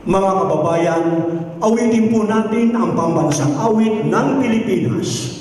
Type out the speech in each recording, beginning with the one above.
Mga kababayan, awitin po natin ang pambansang awit ng Pilipinas.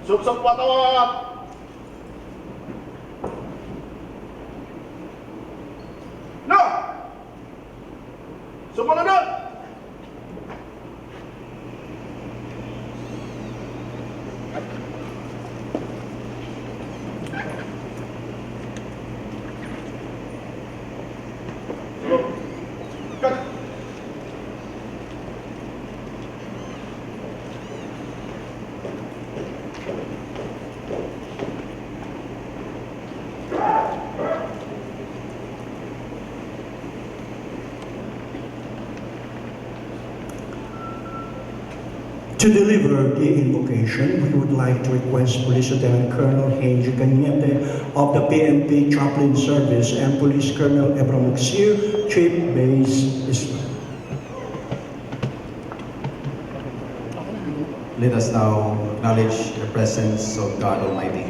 Suksok patawat! No! Sumunod! To deliver the invocation, we would like to request Police Lieutenant Colonel Henry Cañete of the PNP Chaplain Service and Police Colonel Ebron Maxier, Chief Base Israel. Let us now acknowledge the presence of God Almighty.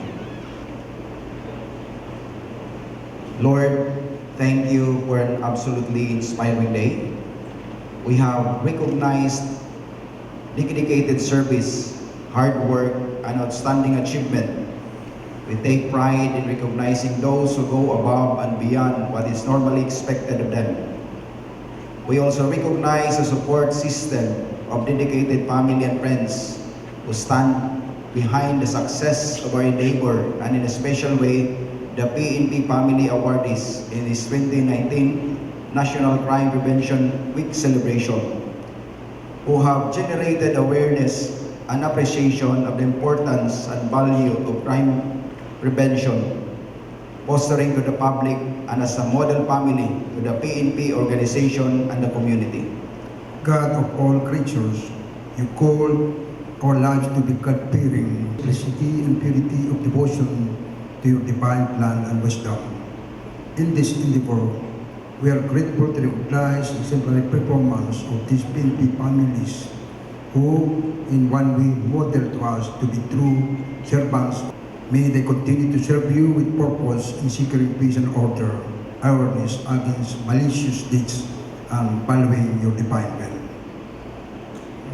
Lord, thank you for an absolutely inspiring day. We have recognized dedicated service, hard work, and outstanding achievement. We take pride in recognizing those who go above and beyond what is normally expected of them. We also recognize a support system of dedicated family and friends who stand behind the success of our endeavor, and in a special way, the PNP Family Awardees in this 2019 National Crime Prevention Week celebration, who have generated awareness and appreciation of the importance and value of crime prevention, fostering to the public and as a model family to the PNP organization and the community. God of all creatures, you call our lives to be God-fearing, simplicity and purity of devotion to your divine plan and wisdom. In this endeavor, we are grateful to recognize the exemplary performance of these PNP families who, in one way, model to us to be true servants. May they continue to serve you with purpose in securing peace and order, awareness against malicious deeds, and following your divine will.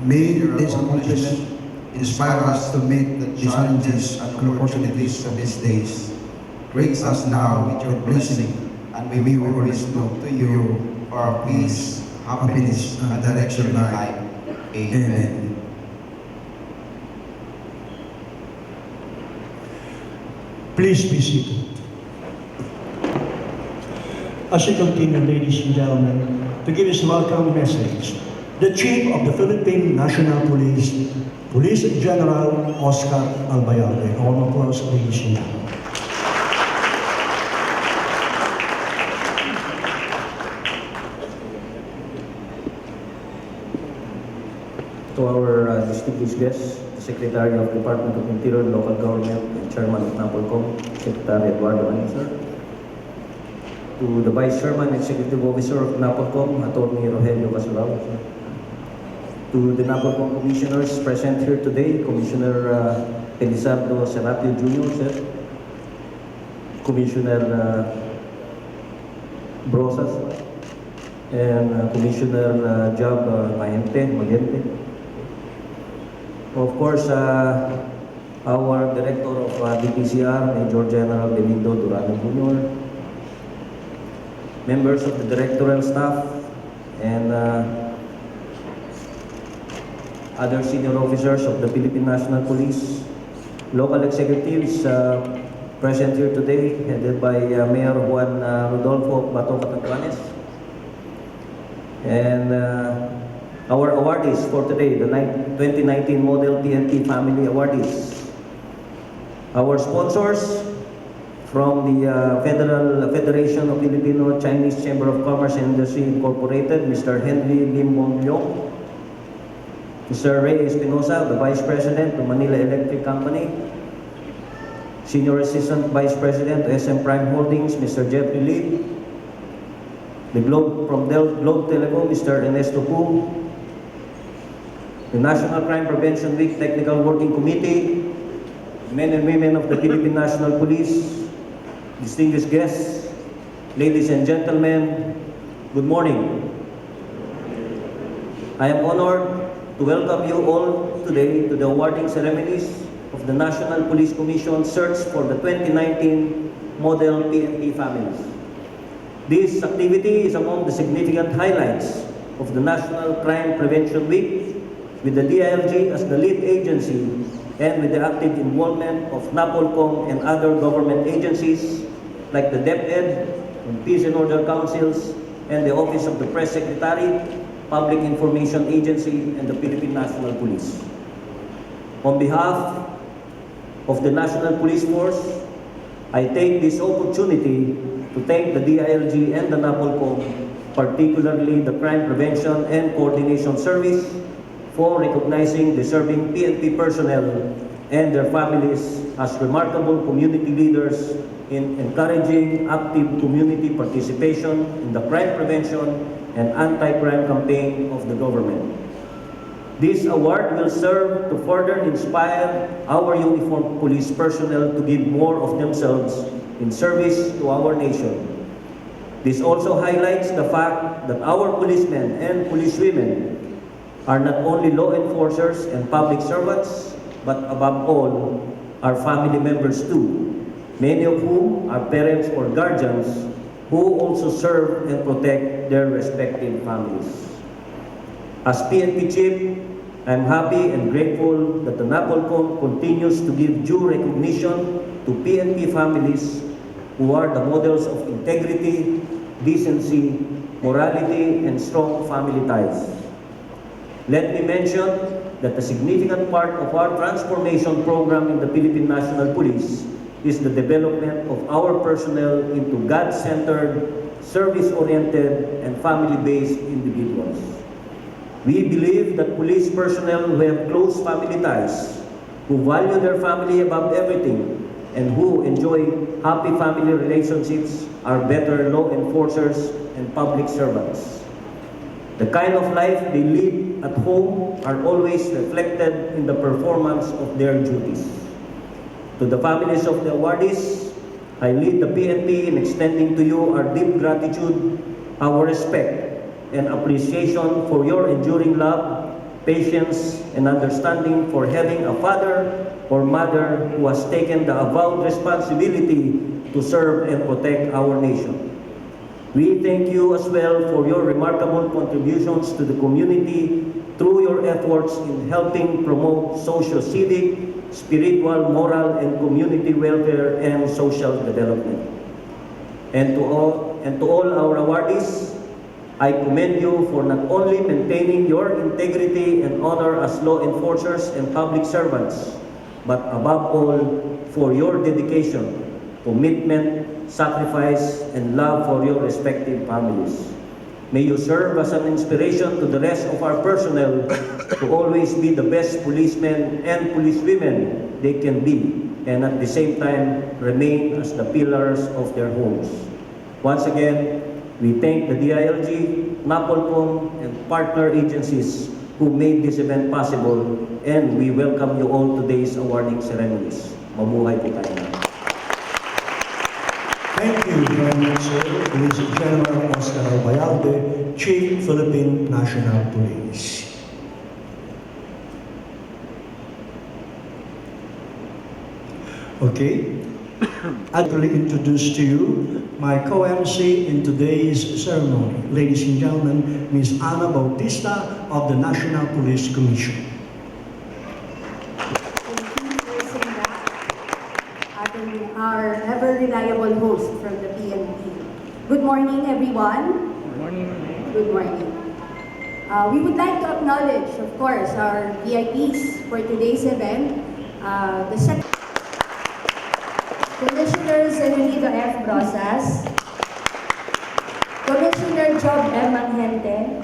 May this accomplishment inspire us to meet the challenges and opportunities of these days. Grace us now with your blessing, and may we always look to you for our peace, happiness, and direction in life. Amen. Please be seated. As we continue, ladies and gentlemen, to give his welcome message, the Chief of the Philippine National Police, Police General Oscar Albayalde. All applause, ladies and gentlemen. To our distinguished guests, the Secretary of Department of Interior and Local Government and Chairman of NAPOLCOM, Secretary Eduardo, sir. to the Vice Chairman, Executive Officer of NAPOLCOM, Attorney Rogelio Casulao, to the NAPOLCOM Commissioners present here today, Commissioner Elizardo Serapio Jr., sir, Commissioner Brosas, and Commissioner Job Magente. Of course, our Director of DPCR, Major General Benito Durano Jr., members of the directorial staff, and other senior officers of the Philippine National Police, local executives present here today, headed by Mayor Juan Rodolfo Bato Catanduanes, and our awardees for today, the 2019 Model PNP Family Awardees. Our sponsors from the Federation of Filipino Chinese Chamber of Commerce and Industry Incorporated, Mr. Henry Lim Bong Leong, Mr. Ray Espinosa, the Vice President of Manila Electric Company, Senior Assistant Vice President of SM Prime Holdings, Mr. Jeffrey Lee, from Globe Telecom, Mr. Ernesto Pu, the National Crime Prevention Week Technical Working Committee, men and women of the Philippine National Police, distinguished guests, ladies and gentlemen, good morning. I am honored to welcome you all today to the awarding ceremonies of the National Police Commission Search for the 2019 Model PNP Families. This activity is among the significant highlights of the National Crime Prevention Week, with the DILG as the lead agency and with the active involvement of NAPOLCOM and other government agencies like the DepEd, and Peace and Order Councils, and the Office of the Press Secretary, Public Information Agency, and the Philippine National Police. On behalf of the National Police Force, I take this opportunity to thank the DILG and the NAPOLCOM, particularly the Crime Prevention and Coordination Service, for recognizing deserving PNP personnel and their families as remarkable community leaders in encouraging active community participation in the crime prevention and anti-crime campaign of the government. This award will serve to further inspire our uniformed police personnel to give more of themselves in service to our nation. This also highlights the fact that our policemen and policewomen are not only law enforcers and public servants, but above all, are family members too, many of whom are parents or guardians who also serve and protect their respective families. As PNP Chief, I'm happy and grateful that the NAPOLCOM continues to give due recognition to PNP families who are the models of integrity, decency, morality, and strong family ties. Let me mention that a significant part of our transformation program in the Philippine National Police is the development of our personnel into God-centered, service-oriented, and family-based individuals. We believe that police personnel who have close family ties, who value their family above everything, and who enjoy happy family relationships are better law enforcers and public servants. The kind of life they lead at home are always reflected in the performance of their duties. To the families of the awardees, I lead the PNP in extending to you our deep gratitude, our respect, and appreciation for your enduring love, patience, and understanding for having a father or mother who has taken the avowed responsibility to serve and protect our nation. We thank you as well for your remarkable contributions to the community through your efforts in helping promote socio-civic, spiritual, moral, and community welfare and social development. And to all our awardees, I commend you for not only maintaining your integrity and honor as law enforcers and public servants, but above all, for your dedication, commitment, sacrifice, and love for your respective families. May you serve as an inspiration to the rest of our personnel to always be the best policemen and policewomen they can be, and at the same time, remain as the pillars of their homes. Once again, we thank the DILG, NAPOLCOM, and partner agencies who made this event possible, and we welcome you all to today's awarding ceremonies. Mabuhay po tayo na. Thank you very much, sir. Police General Oscar Albayalde, Chief Philippine National Police. Okay, I'd like to introduce to you my co-MC in today's ceremony. Ladies and gentlemen, Ms. Ana Bautista of the National Police Commission. Our ever-reliable host from the PNP. Good morning, everyone. Good morning. Good morning. We would like to acknowledge, of course, our VIPs for today's event. The Sept Commissioner Zenonito F. Brosas, Commissioner Job M. Manghente,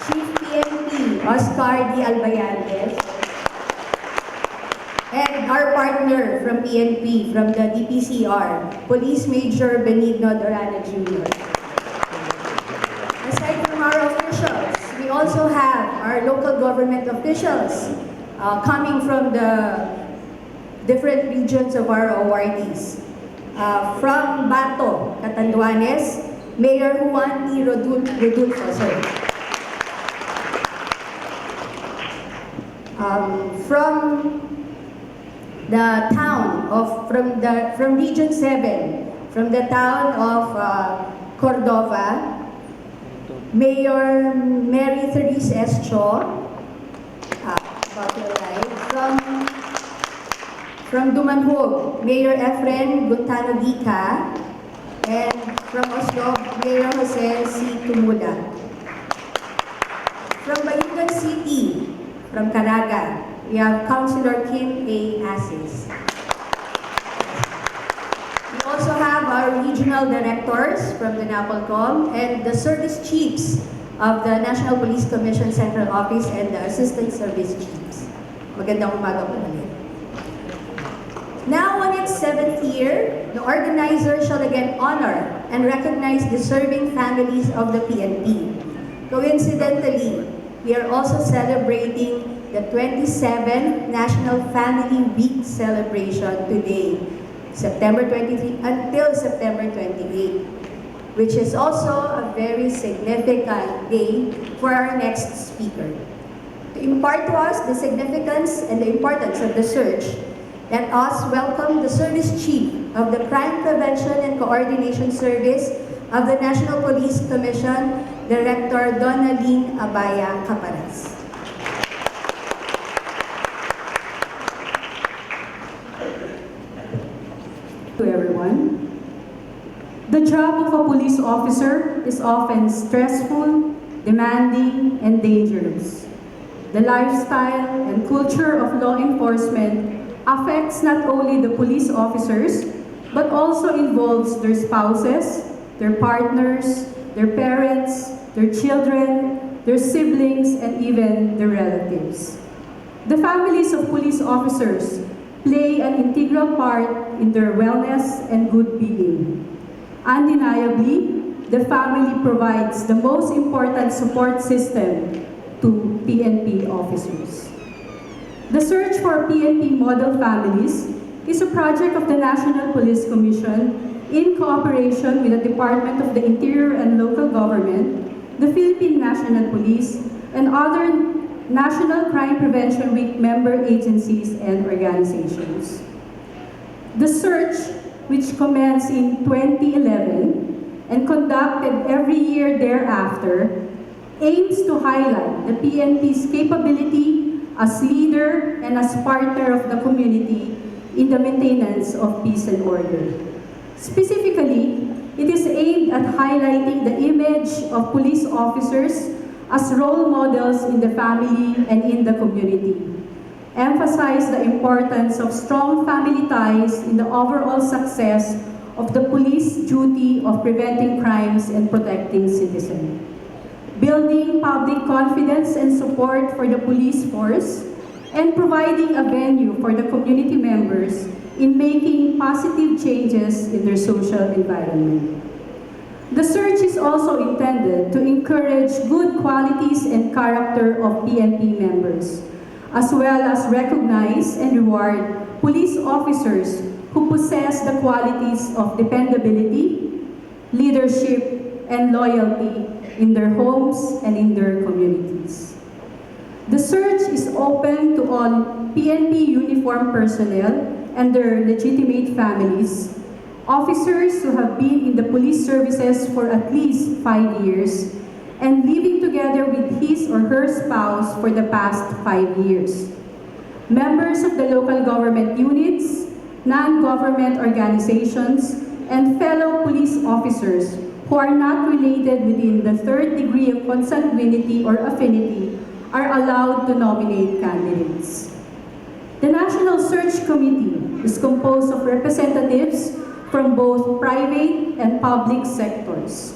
Chief PNP Oscar D. Albayalde, and our partner from PNP, from the DPCR, Police Major Benigno Dorana Jr. Aside from our officials, we also have our local government officials coming from the different regions of our awardees. From Bato, Catanduanes, Mayor Juan T. Rodulfo, sorry. From the town of, from Region 7, from the town of Cordova, Mayor Mary Therese S. Cho, from Dumanhog, Mayor Efren Guntano Dica, and from Oslo, Mayor Jose C. Tumula. From Bayugan City, from Caraga, we have Councilor Kim A. Asis. We also have our regional directors from the NAPOLCOM and the service chiefs of the National Police Commission Central Office and the Assistant Service Chiefs. Magandang umaga po ulit. Now, on its 7th year, the organizer shall again honor and recognize the serving families of the PNP. Coincidentally, we are also celebrating the 27th National Family Week celebration today, September 23 until September 28, which is also a very significant day for our next speaker. To impart to us the significance and the importance of the search, let us welcome the Service Chief of the Crime Prevention and Coordination Service of the National Police Commission, Director Donalyn Abaya Caparas. To everyone. The job of a police officer is often stressful, demanding, and dangerous. The lifestyle and culture of law enforcement affects not only the police officers, but also involves their spouses, their partners, their parents, their children, their siblings, and even their relatives. The families of police officers play an integral part in their wellness and good being. Undeniably, the family provides the most important support system to PNP officers. The search for PNP model families is a project of the National Police Commission in cooperation with the Department of the Interior and Local Government, the Philippine National Police, and other National Crime Prevention Week member agencies and organizations. The search, which commenced in 2011 and conducted every year thereafter, aims to highlight the PNP's capability as leader and as partner of the community in the maintenance of peace and order. Specifically, it is aimed at highlighting the image of police officers as role models in the family and in the community, emphasize the importance of strong family ties in the overall success of the police duty of preventing crimes and protecting citizens, building public confidence and support for the police force, and providing a venue for the community members in making positive changes in their social environment. The search is also intended to encourage good qualities and character of PNP members, as well as recognize and reward police officers who possess the qualities of dependability, leadership, and loyalty in their homes and in their communities. The search is open to all PNP uniformed personnel and their legitimate families, officers who have been in the police services for at least 5 years, and living together with his or her spouse for the past 5 years. Members of the local government units, non-government organizations, and fellow police officers who are not related within the third degree of consanguinity or affinity are allowed to nominate candidates. The National Search Committee is composed of representatives from both private and public sectors.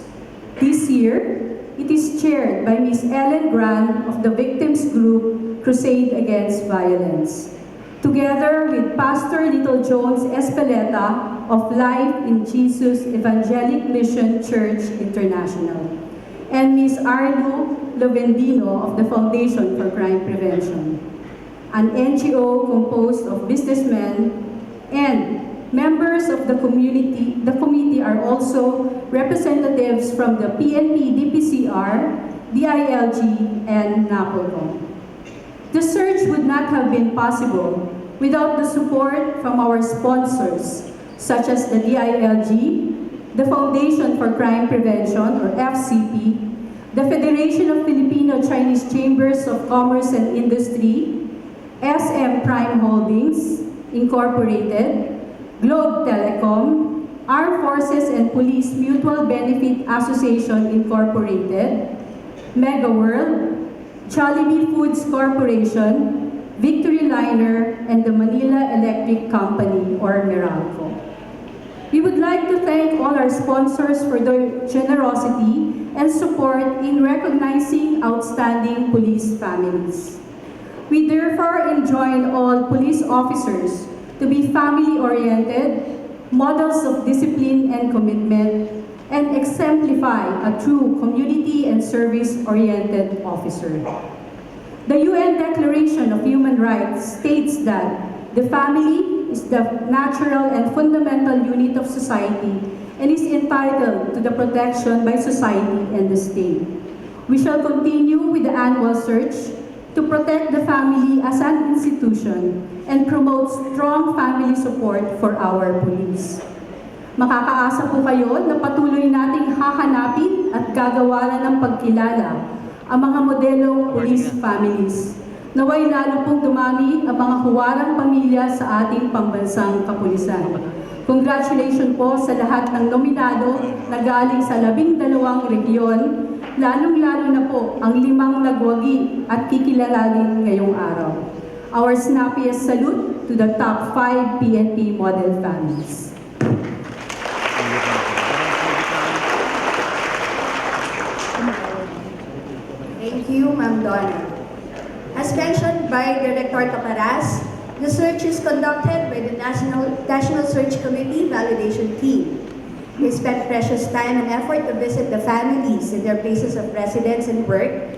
This year, it is chaired by Ms. Ellen Gran of the victims group Crusade Against Violence, together with Pastor Little Jones Espeleta of Life in Jesus Evangelic Mission Church International, and Ms. Arlu Lovendino of the Foundation for Crime Prevention, an NGO composed of businessmen and members of the community. The committee are also representatives from the PNP DPCR, DILG, and NAPOLCOM. The search would not have been possible without the support from our sponsors, such as the DILG, the Foundation for Crime Prevention, or FCP, the Federation of Filipino-Chinese Chambers of Commerce and Industry, SM Prime Holdings, Incorporated, Globe Telecom, Armed Forces and Police Mutual Benefit Association, Incorporated, Mega World, Jollibee Foods Corporation, Victory Liner, and the Manila Electric Company, or Meralco. We would like to thank all our sponsors for their generosity and support in recognizing outstanding police families. We therefore enjoin all police officers to be family-oriented, models of discipline and commitment, and exemplify a true community and service-oriented officer. The UN Declaration of Human Rights states that the family is the natural and fundamental unit of society and is entitled to the protection by society and the state. We shall continue with the annual search to protect the family as an institution and promote strong family support for our police. Makakaasa po kayo na patuloy nating hahanapin at gagawaran ng pagkilala ang mga modelong police families. Naway lalo pong dumami ang mga huwarang pamilya sa ating pambansang kapulisan. Congratulations po sa lahat ng nominado na galing sa 12 region, lalong-lalo na po ang 5 nagwagi at kikilalalin ngayong araw. Our snappiest salute to the top 5 PNP model families. Thank you, Ma'am Donna. As mentioned by Director Caparas, the search is conducted by the National Search Committee Validation Team. They spent precious time and effort to visit the families in their places of residence and work,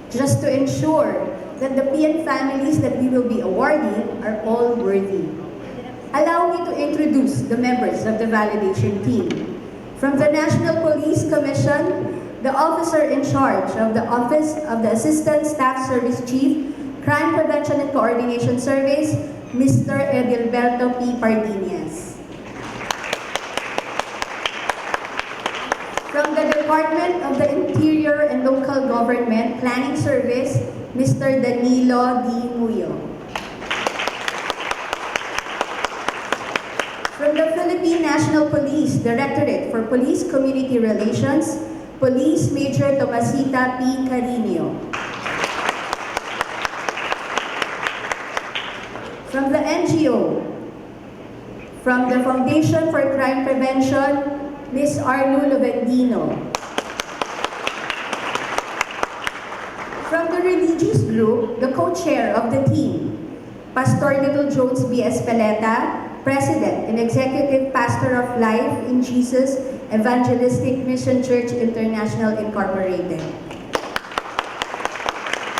just to ensure that the PN families that we will be awarding are all worthy. Allow me to introduce the members of the validation team. From the National Police Commission, the officer in charge of the Office of the Assistant Staff Service Chief, Crime Prevention and Coordination Service, Mr. Edilberto P. Pardinias. From the Department of the Interior and Local Government Planning Service, Mr. Danilo D. Muyo. From the Philippine National Police Directorate for Police Community Relations, Police Major Tomasita P. Carino. From the NGO, from the Foundation for Crime Prevention, Ms. Arlu Lovendino. From the religious group, the co-chair of the team, Pastor Little Jones B. Espeleta, President and Executive Pastor of Life in Jesus Evangelistic Mission Church International Incorporated.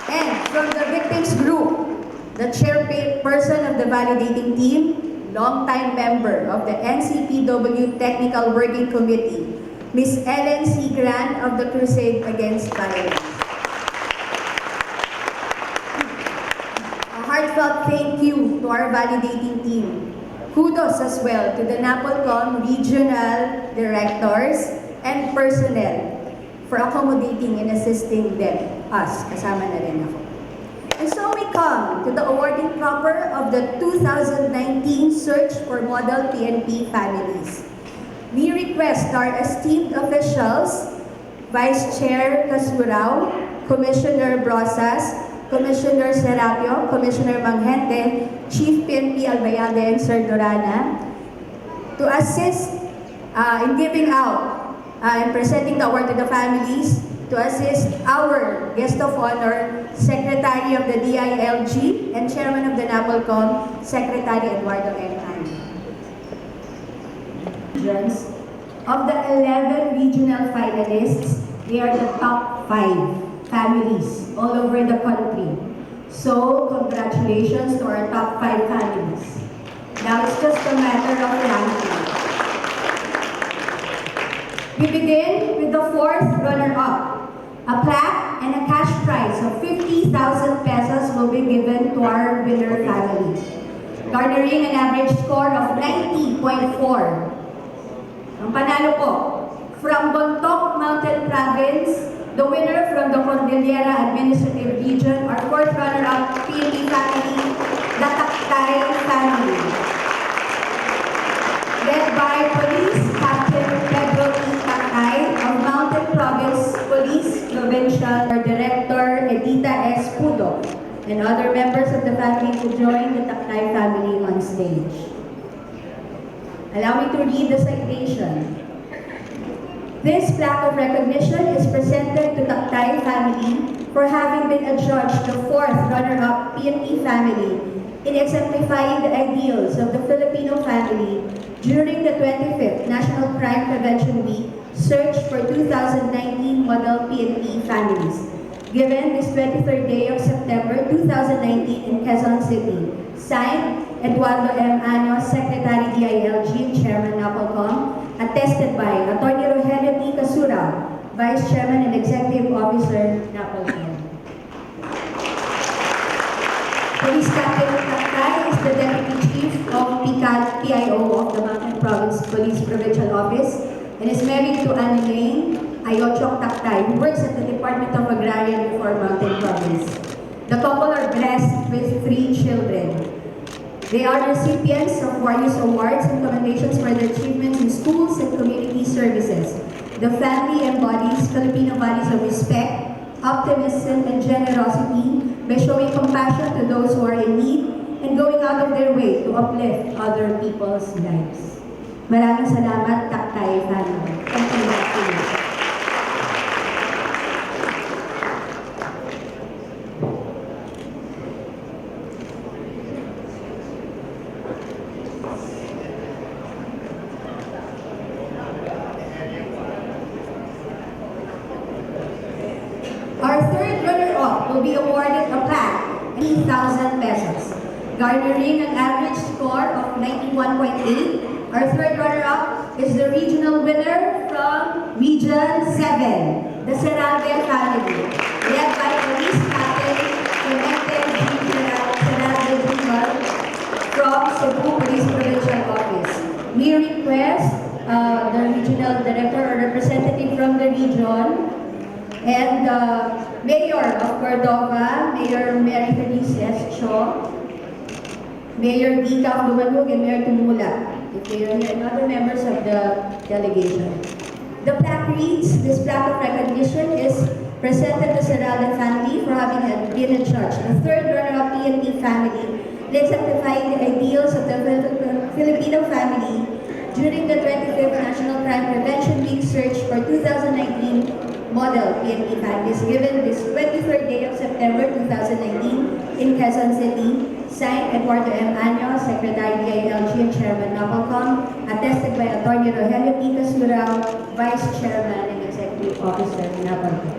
And from the victims group, the chairperson of the validating team, longtime member of the NCPW Technical Working Committee, Ms. Ellen C. Grant of the Crusade Against Violence. A heartfelt thank you to our validating team. Kudos as well to the NAPOLCOM regional directors and personnel for accommodating and assisting them, us, kasama na rin ako. And so we come to the awarding proper of the 2019 Search for Model PNP Families. We request our esteemed officials, Vice Chair Casurao, Commissioner Brosas, Commissioner Serapio, Commissioner Manghente, Chief PNP Albayade, and Sir Dorana, to assist in giving out and presenting the award to the families, to assist our guest of honor, Secretary of the DILG and Chairman of the NAPOLCOM, Secretary Eduardo M. Of the 11 regional finalists, they are the top 5 families all over the country. So, congratulations to our top 5 families. Now it's just a matter of ranking. We begin with the 4th runner-up. A plaque and a cash prize of 50,000 pesos will be given to our winner family, garnering an average score of 90.4. Ang panalo po, from Bontoc Mountain Province, the winner from the Cordillera Administrative Region, our 4th runner-up PNP family, the Taktay family. Led by Police Captain Pedro T. Taktay of Mountain Province Police Provincial, our Director Edita S. Pudo, and other members of the family to join the Taktay family on stage. Allow me to read the citation. This plaque of recognition is presented to Taktay family for having been adjudged the 4th runner-up PNP family in exemplifying the ideals of the Filipino family during the 25th National Crime Prevention Week Search for 2019 Model PNP Families, given this 23rd day of September 2019 in Quezon City. Signed, Eduardo M. Años, Secretary DILG and Chairman NAPOLCOM, attested by Atty. Rogelio T. Casura, Vice Chairman and Executive Officer, NAPOLCOM. Police Captain Taktay is the Deputy Chief of PIO of the Mountain Province Police Provincial Office and is married to Annalene Ayochok Taktay, who works at the Department of Agrarian Reform Mountain Province. The couple are blessed with 3 children. They are recipients of various awards and commendations for their achievements in schools and community services. The family embodies Filipino values of respect, optimism, and generosity by showing compassion to those who are in need and going out of their way to uplift other people's lives. Maraming salamat, Taktay family. And congratulations. Our 3rd runner-up will be awarded a plaque, 3,000 pesos, garnering an average score of 91.8. Our 3rd runner-up is the regional winner from Region 7, the Seralde family, led by Police Captain Clemente G. Seralde Jr. from Cebu Police Provincial Office. We request the regional director or representative from the region and Mayor of Cordova, Mayor Mary Felice S. Shaw, Mayor Dika of Dumalug, and Mayor Tumula, if they are here, and other members of the delegation. The plaque reads, this plaque of recognition is presented to Seralde family for having been adjudged the 3rd runner-up PNP family, exemplifying the ideals of the Filipino family during the 25th National Crime Prevention Week Search for 2019 Model PNP families, given this 23rd day of September 2019 in Quezon City, Signed, Eduardo M. Año, Secretary DILG and Chairman NAPOLCOM. Attested by Attorney Rogelio T. Casurao, Vice Chairman and Executive Officer NAPOLCOM.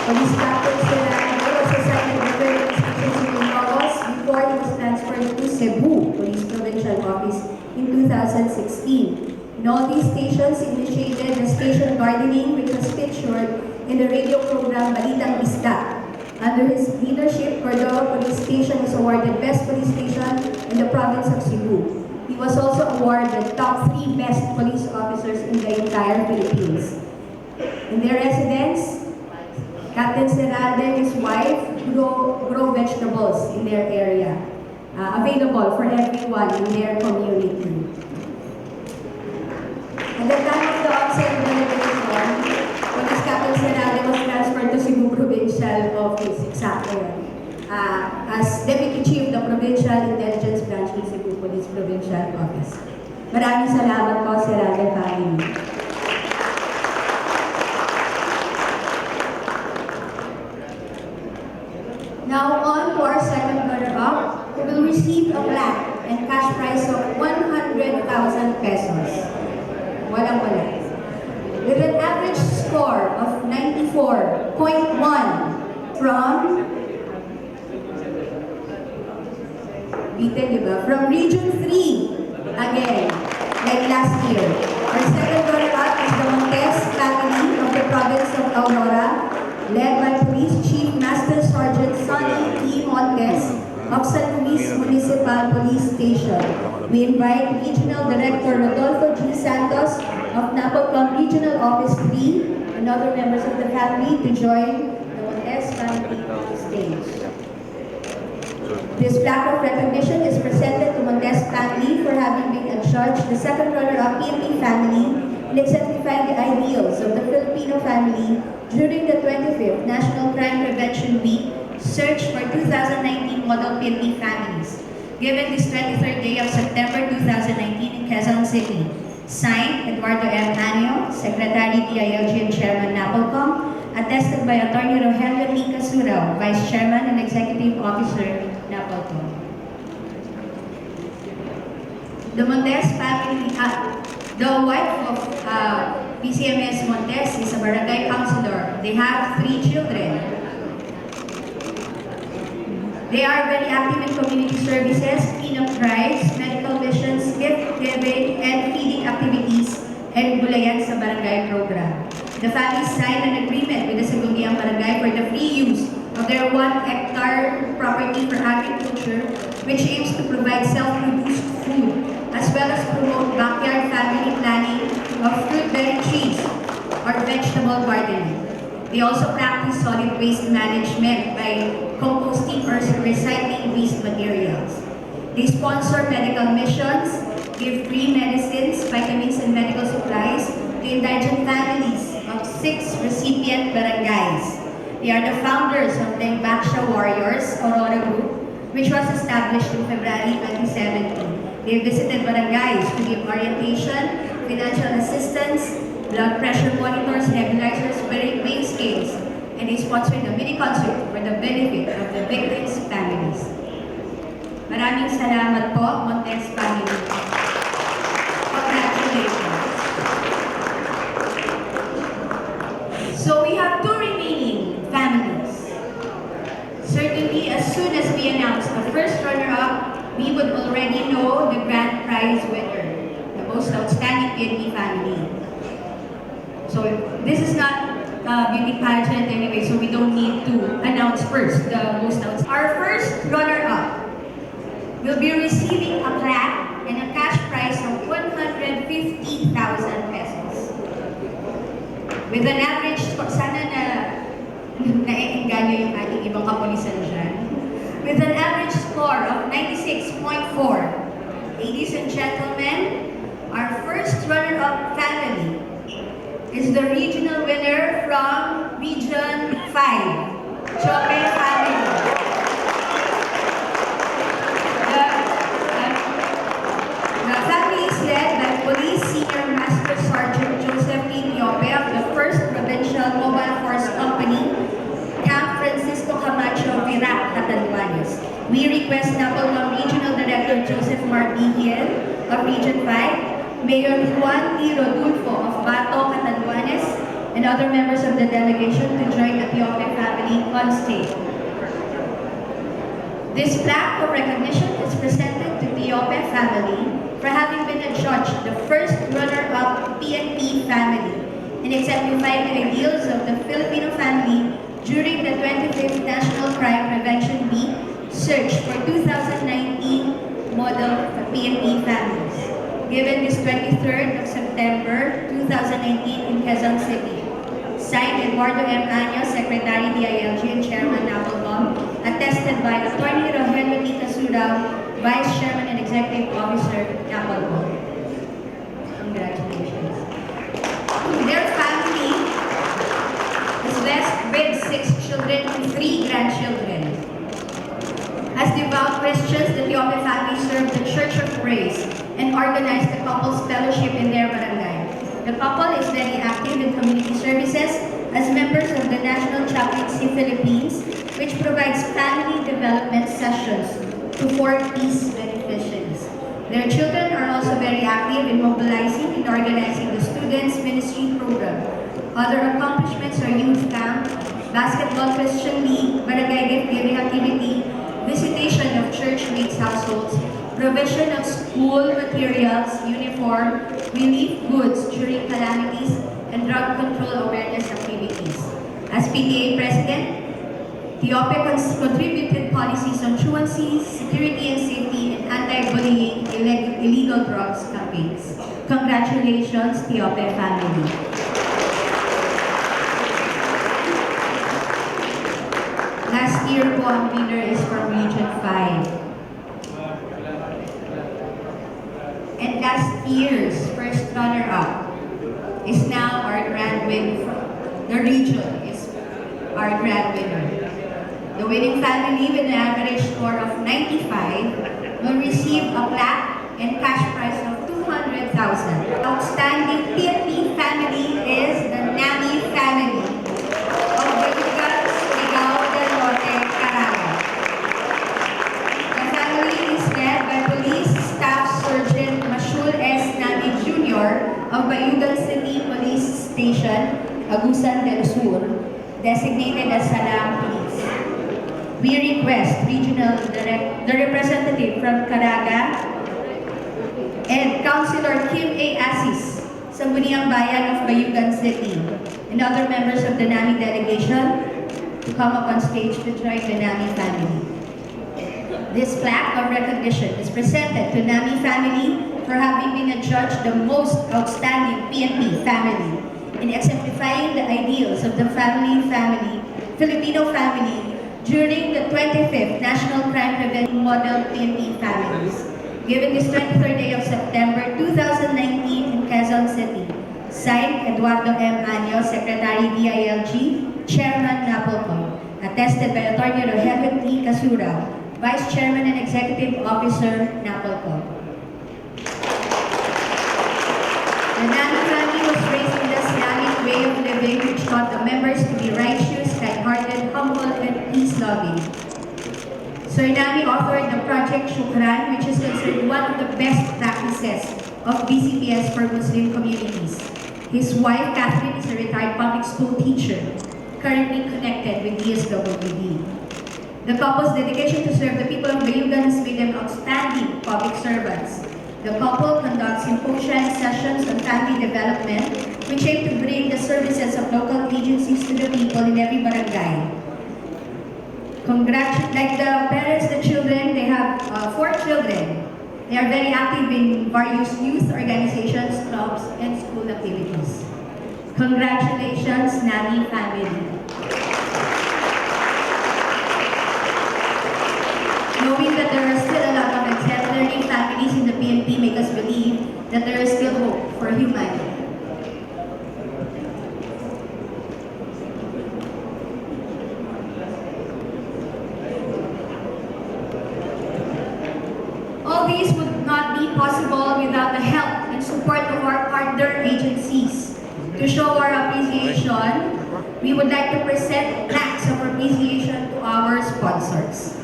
Police Captain Serrano was assigned at the Station in August before he was transferred to Cebu Police Provincial Office in 2016. In all these stations, he initiated the station gardening, which was featured in the radio program Balitang Isda. Under his leadership, Cordova Police Station was awarded Best Police Station in the province of Cebu. He was also awarded top 3 best police officers in the entire Philippines. In their residence, Captain Serralde and his wife grow vegetables in their area, available for everyone in their community. At the time of the onset of the revolution, Police Captain Serralde was transferred to Cebu Provincial Office, exactly, as Deputy Chief of the Provincial Intelligence Branch ng Cebu Police Provincial Office. Maraming salamat po, Serralde family. Now on to our second runner-up, who will receive a plaque and cash prize of 100,000 pesos. Walang-wala. With an average score of 94.1 from Region 3, again, like last year. Our second runner-up is the Montes family of the province of Aurora, led by Police Chief Master Sergeant Sonny T. Montes of San Luis Municipal Police Station. We invite Regional Director Rodolfo G. Santos of NAPOLCOM Regional Office 3 and other members of the family to join the Montes family on the stage. This plaque of recognition is presented to Montes family for having been adjudged the second runner-up PNP family in exemplifying the ideals of the Filipino family during the 25th National Crime Prevention Week Search for 2019 Model PNP Families, given this 23rd day of September 2019 in Quezon City. Signed, Eduardo M. Año, Secretary DILG and Chairman NAPOLCOM, attested by Attorney Rogelio T. Casurao, Vice Chairman and Executive Officer NAPOLCOM. The Montes family, the wife of PCMS Montes is a barangay councilor. They have 3 children. They are very active in community services, cleanup drives, medical missions, gift giving, and feeding activities, and gulayan sa barangay program. The family signed an agreement with the Segundang Barangay for the free use of their 1-hectare property for agriculture, which aims to provide self-produced food, as well as promote backyard family planning of fruit-bearing trees or vegetable gardening. They also practice solid waste management by composting or recycling waste materials. They sponsor medical missions, give free medicines, vitamins, and medical supplies to indigent families of 6 recipient barangays. They are the founders of the Baksha Warriors Aurora Group, which was established in February 2017. They visited barangays to give orientation, financial assistance, blood pressure monitors, nebulizers, weighing scales, and they sponsored a mini concert for the benefit of the victims' families. Maraming salamat po, Montes family. Congratulations. So we have 2 remaining families. Certainly, as soon as we announce the first runner-up, we would already know the grand prize winner, the most outstanding PNP family. So this is not a beauty pageant anyway, so we don't need to announce first the most outstanding. Our first runner-up will be receiving a plaque and a cash prize of 150,000 pesos. With an average, sana naengganyo yung ating ibang kapulisan dyan. With an average score of 96.4. Ladies and gentlemen, our first runner-up family is the regional winner from Region 5, Chope family. The family is led by Police Senior Master Sergeant Joseph P. Niope of the 1st Provincial Mobile Force Company, Camp Francisco Camacho, Virac, Catanduanes. Region 5, Mayor Juan T. Rodulfo of Bato, Catanduanes, and other members of the delegation to join the Tiope family on stage. This plaque of recognition is presented to Tiope family for having been adjudged the first runner-up PNP family in exemplifying the ideals of the Filipino family during the 25th National Crime Prevention Week search for 2019 model PNP families, given this 23rd of September 2019 in Quezon City. Signed, Eduardo M. Año, Secretary DILG and Chairman NAPOLCOM, attested by Attorney Rogelio T. Casura, Vice Chairman and Executive Officer, NAPOLCOM. Congratulations. Their family is blessed with 6 children and 3 grandchildren. As devout Christians, the Tiope family served the Church of Praise and organized the couple's fellowship in their barangay. The couple is very active in community services as members of the National Chaplaincy Philippines, which provides family development sessions to 4 peace beneficiaries. Their children are also very active in mobilizing and organizing the Students' Ministry Program. Other accomplishments are youth camp, basketball Christian league, barangay gift-giving activity, visitation of church mates households, provision of school materials, uniform, relief goods during calamities, and drug control awareness activities. As PTA President, Tiope contributed policies on truancy, security and safety, and anti-bullying illegal drugs campaigns. Congratulations, Tiope family. Last year po ang winner is from Region 5. And last year's first runner-up is now our grand winner. The region is our grand winner. The winning family with an average score of 95 will receive a plaque and cash prize of 200,000. Outstanding PNP family is the Nami family of Bayugan, Surigao del Norte, Caraga. The family is led by Police Staff Sergeant Mashul S. Nami Jr. of Bayugan City Police Station, Agusan del Sur, designated as Salam Police. We request the representative from Caraga and Councilor Kim A. Asis, Sangguniang Bayan of Bayugan City, and other members of the NAMI delegation to come up on stage to join the NAMI family. This plaque of recognition is presented to NAMI family for having been adjudged the most outstanding PNP family in exemplifying the ideals of the Filipino family during the 25th National Crime Prevention Model PNP families, given this 23rd day of September 2019 in Quezon City. Signed, Eduardo M. Año, Secretary DILG, Chairman NAPOLCOM, attested by Attorney Rogelio T. Casura, Vice Chairman and Executive Officer, NAPOLCOM. The NAMI family was raised in the Islamic way of living, which taught the members to be righteous, kind-hearted, humble, and peace-loving. Sir Nami authored the Project Shukran, which is considered one of the best practices of BCPS for Muslim communities. His wife, Catherine, is a retired public school teacher, currently connected with DSWD. The couple's dedication to serve the people of Bayugan has made them outstanding public servants. The couple conducts symposia and sessions on family development, which aim to bring the services of local agencies to the people in every barangay. Like the parents, the children, they have 4 children. They are very active in various youth organizations, clubs, and school activities. Congratulations, Nami family. Knowing that there are still a lot of exemplary families in the PNP make us believe that there is still hope for humanity. All these would not be possible without the help and support of our partner agencies. To show our appreciation, we would like to present plaques of appreciation to our sponsors.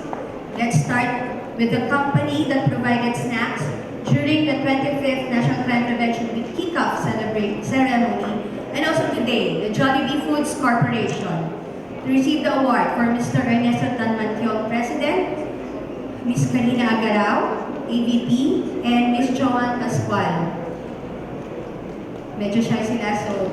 Let's start with the company that provided snacks during the 25th National Crime Prevention Week kickoff ceremony, and also today, the Jollibee Foods Corporation, to receive the award for Mr. Ernesto Tanmantiong, President, Ms. Karina Agarao, AVP, and Ms. Joan Pascual. Medyo shy sila, so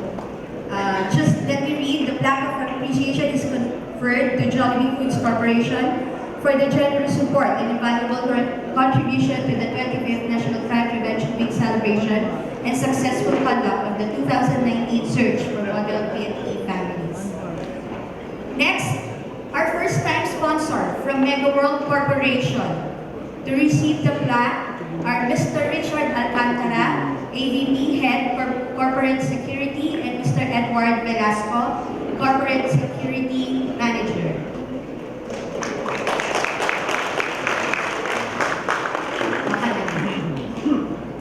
just let me read. The plaque of appreciation is conferred to Jollibee Foods Corporation for the generous support and invaluable contribution to the 25th National Crime Prevention Week celebration and successful conduct of the 2019 search for model PNP families. Next, our first-time sponsor from Mega World Corporation to receive the plaque are Mr. Richard Alcantara, AVP Head Corporate Security, and Mr. Eduardo Velasco, Corporate Security Manager.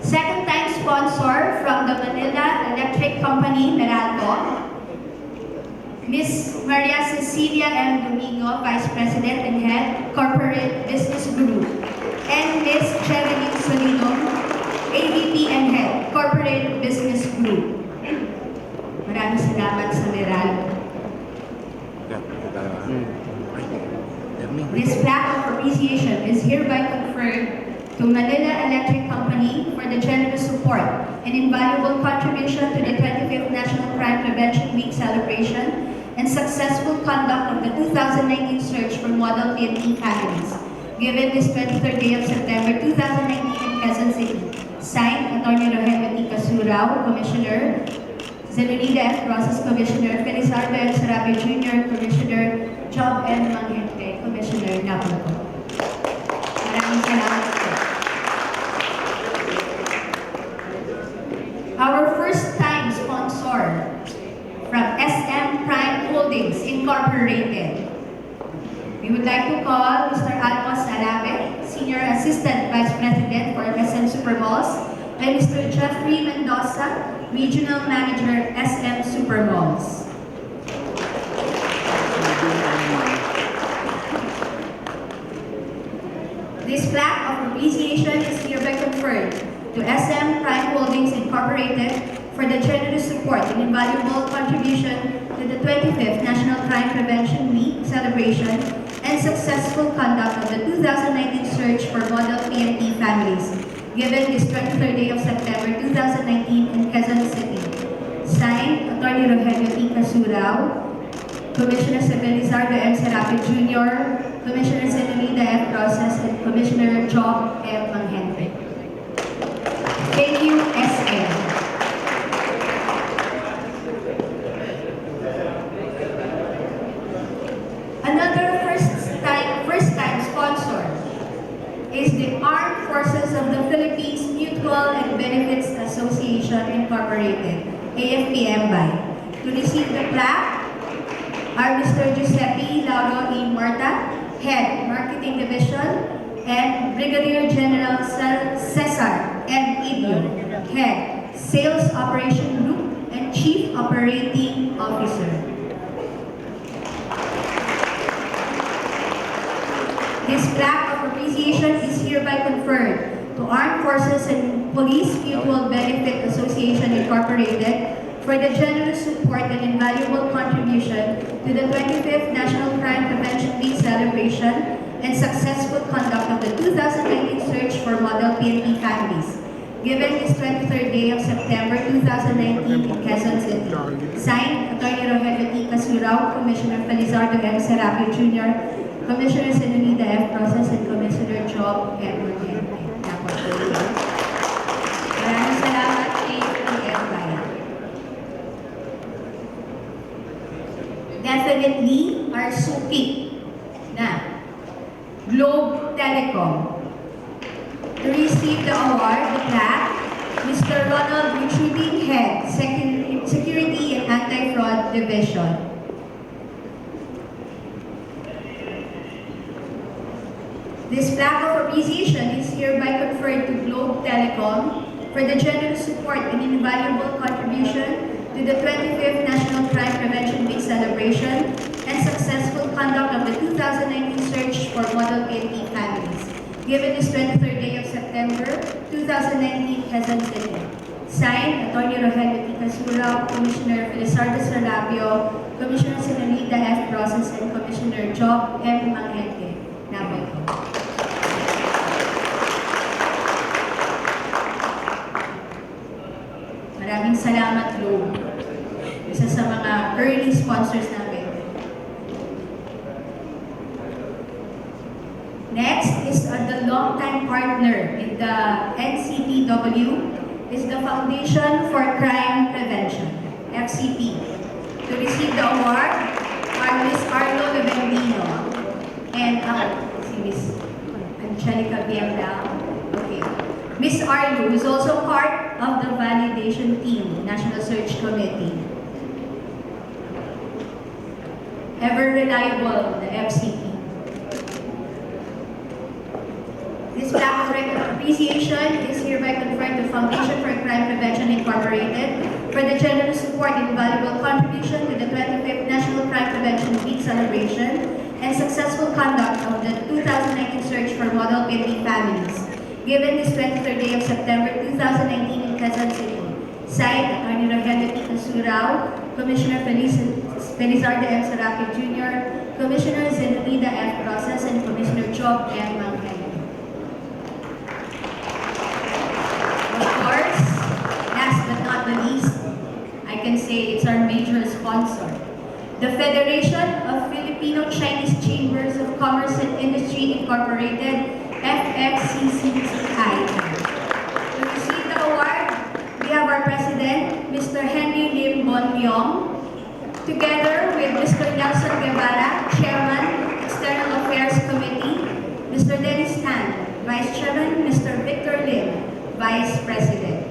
Second-time sponsor from the Manila Electric Company, Meralco, Ms. Maria Cecilia M. Domingo, Vice President and Head, Corporate Business Group, and Ms. Cherilyn Solino, AVP and Head, Corporate Business Group. Maraming salamat sa Meralco. This plaque of appreciation is hereby conferred to Manila Electric Company for the generous support and invaluable contribution to the 25th National Crime Prevention Week celebration and successful conduct of the 2019 search for model PNP families, given this 23rd day of September 2019 in Quezon City. Signed, Atty. Rogelio T. Casurao, Commissioner, Zenonida F. Rosas, Commissioner, Felizardo M. Sarape Jr., Commissioner, Job M. Manghente, Commissioner, NAPOLCOM. Maraming salamat po. Our first-time sponsor from SM Prime Holdings Incorporated. We would like to call Mr. Almos Arabe, Senior Assistant Vice President for SM Supermalls, and Mr. Jeffrey Mendoza, Regional Manager, SM Supermalls. This plaque of appreciation is hereby conferred to SM Prime Holdings Incorporated for the generous support and invaluable contribution to the 25th National Crime Prevention Week celebration and successful conduct of the 2019 search for model PNP families, given this 23rd day of September 2019 in Quezon City. Signed, Atty. Rogelio T. Casurao, Commissioner Felizardo M. Sarape Jr., Commissioner Zenonida F. Rosas, and Commissioner Job M. Manghente. Thank you, SM. Another first-time sponsor is the Armed Forces of the Philippines Mutual and Benefits Association Incorporated, AFP-MBI. To receive the plaque are Mr. Giuseppe Lauro E. Marta, Head, Marketing Division, and Brigadier General Cesar M. Idio, Head, Sales Operation Group and Chief Operating Officer. This plaque of appreciation is hereby conferred to Armed Forces and Police Mutual Benefit Association Incorporated for the generous support and invaluable contribution to the 25th National Crime Prevention Week celebration and successful conduct of the 2019 search for model PNP families, given this 23rd day of September 2019 in Quezon City. Signed, Atty. Rogelio T. Casurao, Commissioner Felizardo M. Sarape Jr., Commissioner Zenonida F. Rosas, and Commissioner Job M. Manghente. Maraming salamat, AFP-MBI. Definitely, our suki na Globe Telecom. To receive the award, the plaque, Mr. Ronald Buchuding, Head, Security and Anti-Fraud Division. This plaque of appreciation is hereby conferred to Globe Telecom for the generous support and invaluable contribution to the 25th National Crime Prevention Week celebration and successful conduct of the 2019 search for model PNP families, given this 23rd day of September 2019, Quezon City. Signed, Atty. Rogelio T. Casura, Commissioner Felizardo Serapio, Commissioner Senorita F. Process, and Commissioner Job M. Manghente, NAPOLCOM. Maraming salamat, Globe. Isa sa mga early sponsors namin. Next is the longtime partner in the NCPW is the Foundation for Crime Prevention, FCP. To receive the award are Ms. Arlo Levendino and si Ms. Angelica Biambao. Okay. Ms. Arlo is also part of the validation team, National Search Committee. Ever reliable, the FCP. This plaque of appreciation is hereby conferred to Foundation for Crime Prevention Incorporated for the generous support and valuable contribution to the 25th National Crime Prevention Week celebration and successful conduct of the 2019 search for model PNP families, given this 23rd day of September 2019 in Quezon City. Signed, Atty. Rogelio T. Casura, Commissioner Felizardo M. Serapio Jr., Commissioner Zenobida F. Process, and Commissioner Job M. Manghente. Of course, last but not the least, I can say it's our major sponsor, the Federation of Filipino Chinese Chambers of Commerce and Industry Incorporated, FFCCI. To receive the award, we have our President, Mr. Henry Lim Bon Leong, together with Mr. Nelson Guevara, Chairman, External Affairs Committee, Mr. Dennis Tan, Vice Chairman, Mr. Victor Lim, Vice President.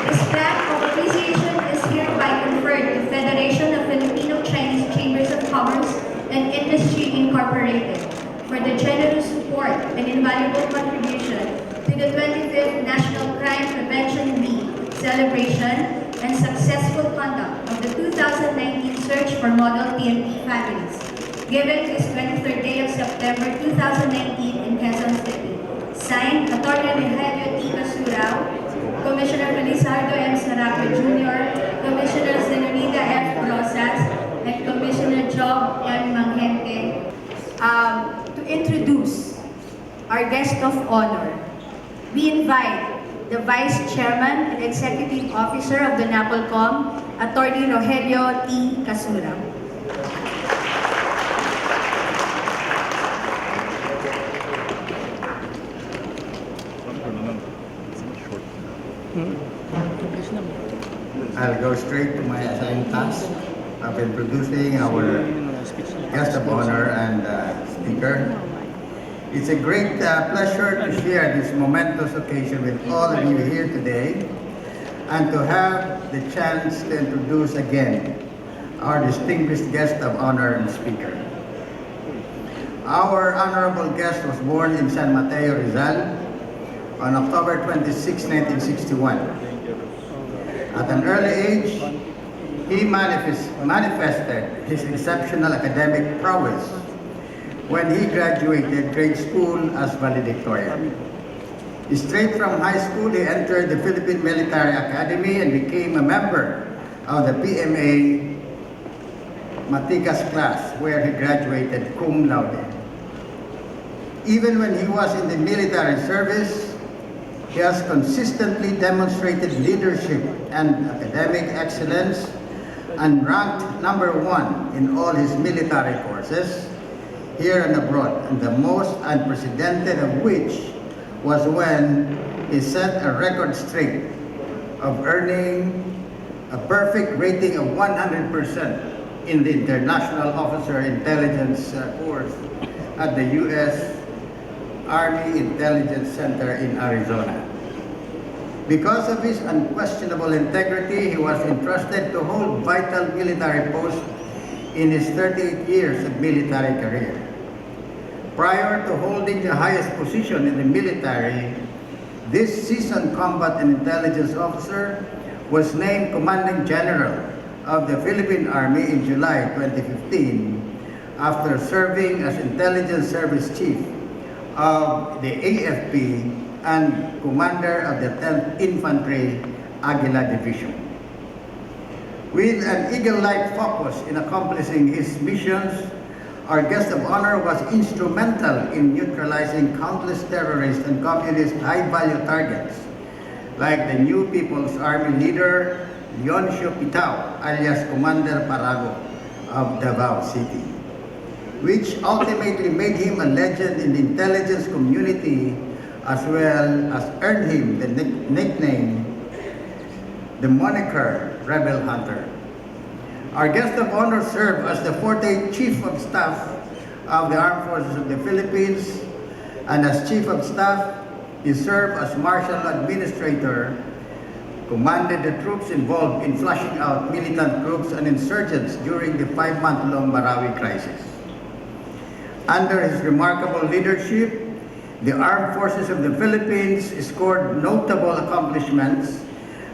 This plaque of appreciation is hereby conferred to Federation of Filipino Chinese Chambers of Commerce and Industry Incorporated for the generous support and invaluable contribution to the 25th National Crime Prevention Week celebration and successful conduct of the 2019 search for model PNP families, given this 23rd day of September 2019 in Quezon City. Signed, Atty. Rogelio T. Casura, Commissioner Felizardo M. Serapio Jr., Commissioner Senorita F. Rosas, and Commissioner Job M. Manghente. To introduce our guest of honor, we invite the Vice Chairman and Executive Officer of the NAPOLCOM, Atty. Rogelio T. Casura. I'll go straight to my assigned task of introducing our guest of honor and speaker. It's a great pleasure to share this momentous occasion with all of you here today and to have the chance to introduce again our distinguished guest of honor and speaker. Our honorable guest was born in San Mateo, Rizal on October 26, 1961. At an early age, he manifested his exceptional academic prowess when he graduated grade school as valedictorian. Straight from high school, he entered the Philippine Military Academy and became a member of the PMA Matikas class, where he graduated cum laude. Even when he was in the military service, he has consistently demonstrated leadership and academic excellence and ranked #1 in all his military courses here and abroad, and the most unprecedented of which was when he set a record straight of earning a perfect rating of 100% in the International Officer Intelligence course at the U.S. Army Intelligence Center in Arizona. Because of his unquestionable integrity, he was entrusted to hold vital military posts in his 38 years of military career. Prior to holding the highest position in the military, this seasoned combat and intelligence officer was named Commanding General of the Philippine Army in July 2015 after serving as Intelligence Service Chief of the AFP and Commander of the 10th Infantry Aguila Division. With an eagle-like focus in accomplishing his missions, our guest of honor was instrumental in neutralizing countless terrorist and communist high-value targets, like the New People's Army leader, Leoncio Pitao, alias Commander Parago of Davao City, which ultimately made him a legend in the intelligence community, as well as earned him the nickname, the moniker, Rebel Hunter. Our guest of honor served as the 48th Chief of Staff of the Armed Forces of the Philippines, and as Chief of Staff, he served as Martial Administrator, commanded the troops involved in flushing out militant groups and insurgents during the 5-month-long Marawi crisis. Under his remarkable leadership, the Armed Forces of the Philippines scored notable accomplishments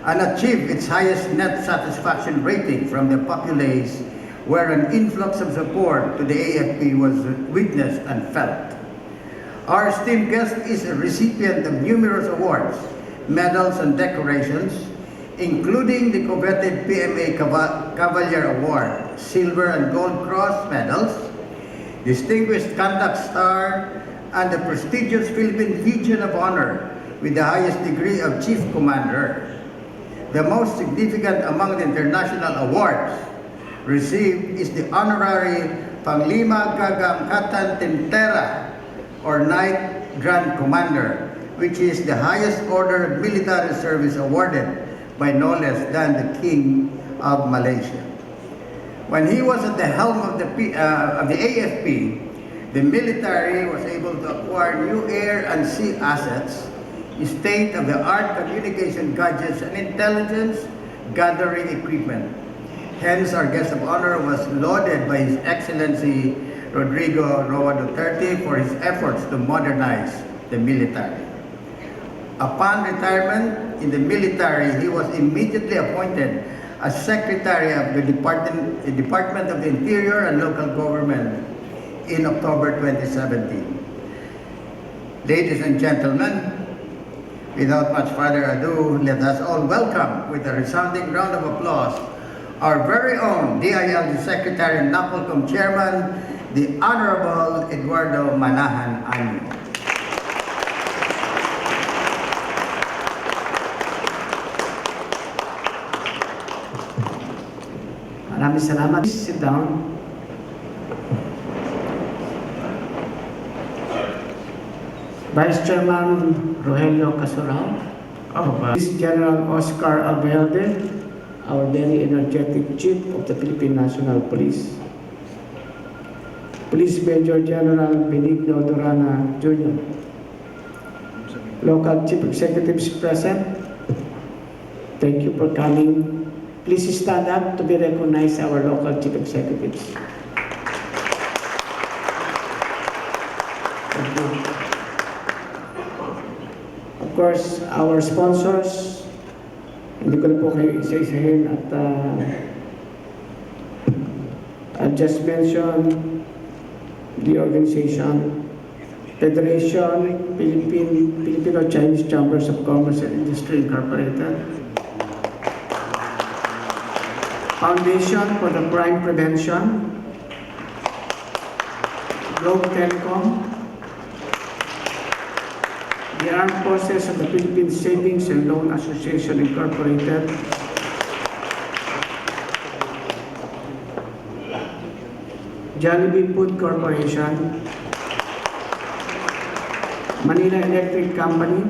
and achieved its highest net satisfaction rating from the populace, where an influx of support to the AFP was witnessed and felt. Our esteemed guest is a recipient of numerous awards, medals, and decorations, including the coveted PMA Cavalier Award, Silver and Gold Cross medals, Distinguished Conduct Star, and the prestigious Philippine Legion of Honor with the highest degree of Chief Commander. The most significant among the international awards received is the honorary Panglima Gagangkatan Tintera, or Knight Grand Commander, which is the highest order of military service awarded by no less than the King of Malaysia. When he was at the helm of the AFP, the military was able to acquire new air and sea assets, state-of-the-art communication gadgets, and intelligence gathering equipment. Hence, our guest of honor was lauded by His Excellency Rodrigo Roa Duterte for his efforts to modernize the military. Upon retirement in the military, he was immediately appointed as Secretary of the Department of the Interior and Local Government in October 2017. Ladies and gentlemen, without much further ado, let us all welcome with a resounding round of applause our very own DILG Secretary and NAPOLCOM Chairman, the Honorable Eduardo Manahan Anyo. Maraming salamat. Please sit down. Vice Chairman Rogelio Casurao, Vice General Oscar Albelde, our very energetic Chief of the Philippine National Police, Police Major General Benigno Durana Jr., local Chief Executives present, thank you for coming. Please stand up to be recognized, our local Chief Executives. Thank you. Of course, our sponsors, hindi ko na po kayo isa-isahin at I just mentioned the organization, Federation Filipino-Chinese Chambers of Commerce and Industry Incorporated, Foundation for the Crime Prevention, Globe Telecom, the Armed Forces of the Philippine Savings and Loan Association Incorporated, Jollibee Food Corporation, Manila Electric Company,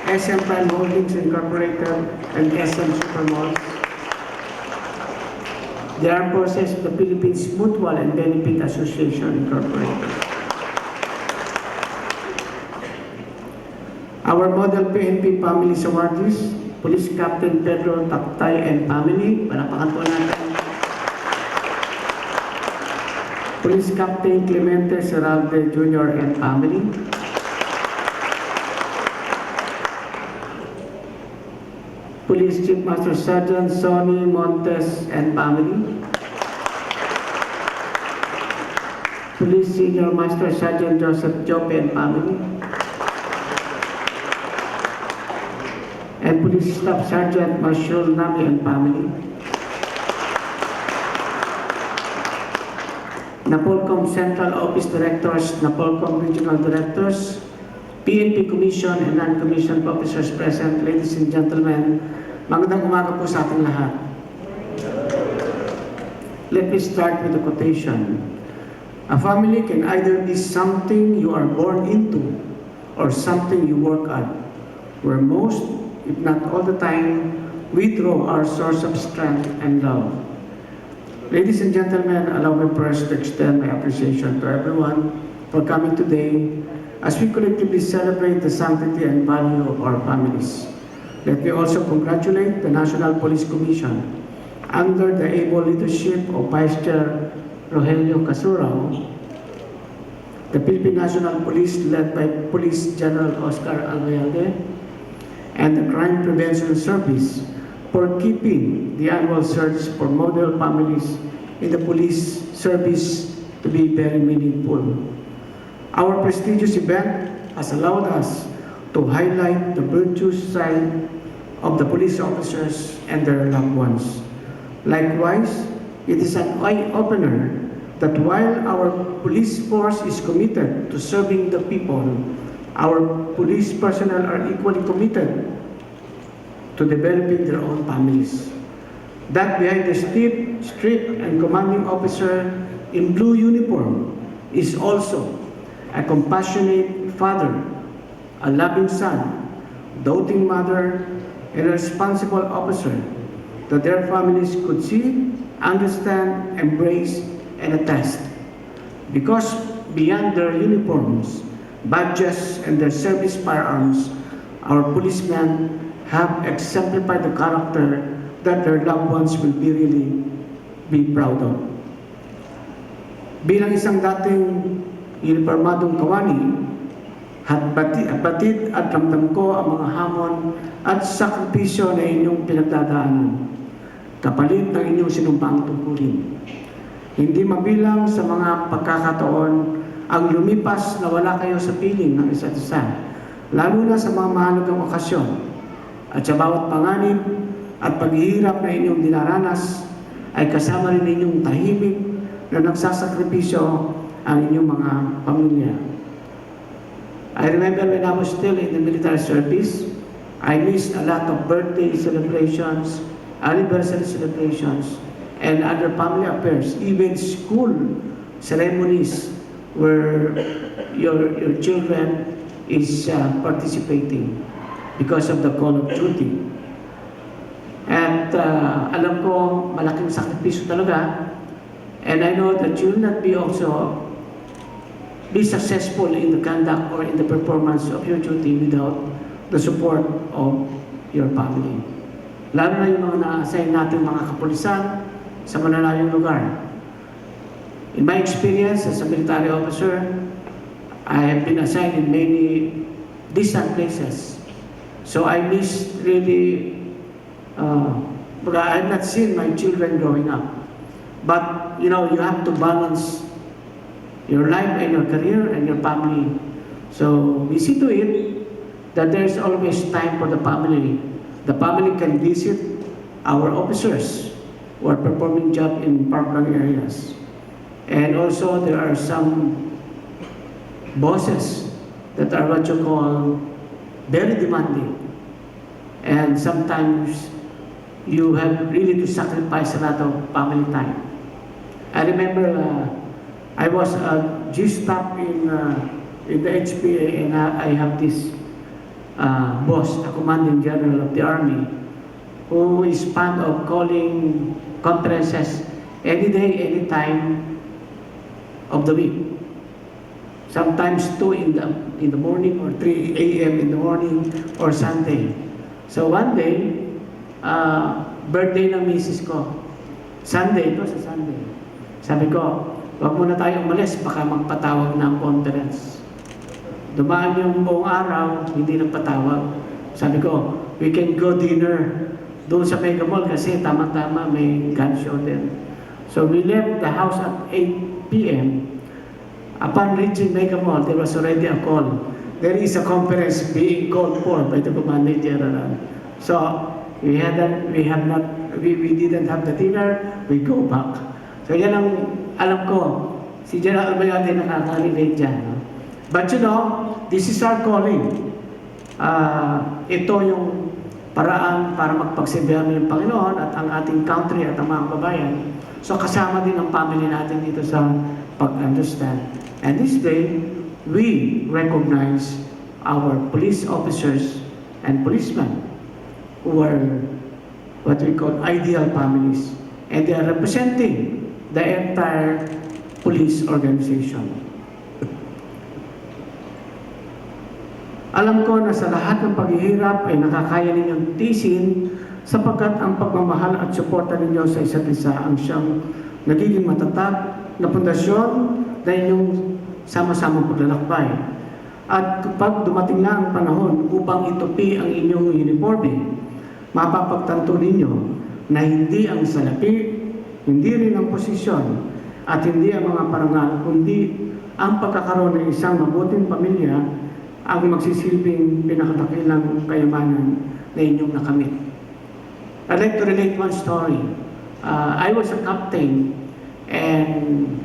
SM Prime Holdings Incorporated, and SM Supermalls, the Armed Forces of the Philippines Mutual and Benefit Association Incorporated. Our Model PNP Families Awardees, Police Captain Pedro Taktay and family, palapakan po natin. Police Captain Clemente Serralde Jr. and family. Police Chief Master Sergeant Sonny Montes and family. Police Senior Master Sergeant Joseph Jope and family, and Police Staff Sergeant Marshal Nami and family, NAPOLCOM Central Office Directors, NAPOLCOM Regional Directors, PNP Commission and non-commissioned officers present, ladies and gentlemen, magandang umaga po sa ating lahat. Let me start with a quotation. A family can either be something you are born into or something you work at, where most, if not all the time, we draw our source of strength and love. Ladies and gentlemen, allow me first to extend my appreciation to everyone for coming today as we collectively celebrate the sanctity and value of our families. Let me also congratulate the National Police Commission under the able leadership of Vice Chair Rogelio Casurao, the Philippine National Police led by Police General Oscar Albayalde, and the Crime Prevention Service for keeping the annual search for model families in the police service to be very meaningful. Our prestigious event has allowed us to highlight the virtuous side of the police officers and their loved ones. Likewise, it is an eye-opener that while our police force is committed to serving the people, our police personnel are equally committed to developing their own families. That behind the strict and commanding officer in blue uniform is also a compassionate father, a loving son, doting mother, and a responsible officer that their families could see, understand, embrace, and attest. Because beyond their uniforms, badges, and their service firearms, our policemen have exemplified the character that their loved ones will really be proud of. Bilang isang dating uniformadong kawani, batid at ramdam ko ang mga hamon at sakripisyo na inyong pinagdadaanan, kapalit ng inyong sinumpang tungkulin. Hindi mabilang sa mga pagkakataon ang lumipas na wala kayo sa piling ng isa't isa, lalo na sa mga mahalagang okasyon. At sa bawat panganib at paghihirap na inyong dinaranas, ay kasama rin inyong tahimik na nagsasakripisyo ang inyong mga pamilya. I remember when I was still in the military service, I missed a lot of birthday celebrations, anniversary celebrations, and other family affairs, even school ceremonies where your children is participating because of the call of duty. At alam ko, malaking sakripisyo talaga, and I know that you will not be also be successful in the conduct or in the performance of your duty without the support of your family. Lalo na yung mga na-assign natin mga kapulisan sa malalayong lugar. In my experience as a military officer, I have been assigned in many distant places. So I miss really, I have not seen my children growing up. But, you know, you have to balance your life and your career and your family. So we see to it that there is always time for the family. The family can visit our officers who are performing job in far-flung areas. And also there are some bosses that are what you call very demanding. And sometimes you have really to sacrifice a lot of family time. I remember I was a G-staff in the HPA, and I have this boss, a commanding general of the army, who is fond of calling conferences any day, any time of the week. Sometimes 2 in the morning or 3 a.m. in the morning or Sunday. So one day, birthday ng misis ko. Sunday, ito sa Sunday. Sabi ko, wag muna tayo umalis, baka magpatawag ng conference. Dumaan yung buong araw, hindi nagpatawag. Sabi ko, we can go dinner doon sa Mega Mall kasi tama-tama may gun show din. So we left the house at 8 p.m. Upon reaching Mega Mall, there was already a call. There is a conference being called for by the Commanding General. So we didn't have the dinner, we go back. So yan ang alam ko, si General Albayade nakaka-relate dyan. No? But you know, this is our calling. Ito yung paraan para magpagsibihan ng Panginoon at ang ating country at ang mga kababayan. So kasama din ang family natin dito sa pag-understand. And this day, we recognize our police officers and policemen who are what we call ideal families. And they are representing the entire police organization. Alam ko na sa lahat ng paghihirap ay nakakaya ninyong tiisin sapagkat ang pagmamahal at suporta ninyo sa isa't isa ang siyang nagiging matatag na pundasyon na inyong sama-samang paglalakbay. At kapag dumating na ang panahon upang itupi ang inyong uniforme, mapapagtanto ninyo na hindi ang salapi, hindi rin ang posisyon, at hindi ang mga parangal, kundi ang pagkakaroon ng isang mabuting pamilya ang magsisilbing pinakadakilang kayamanan na inyong nakamit. I'd like to relate one story. I was a captain and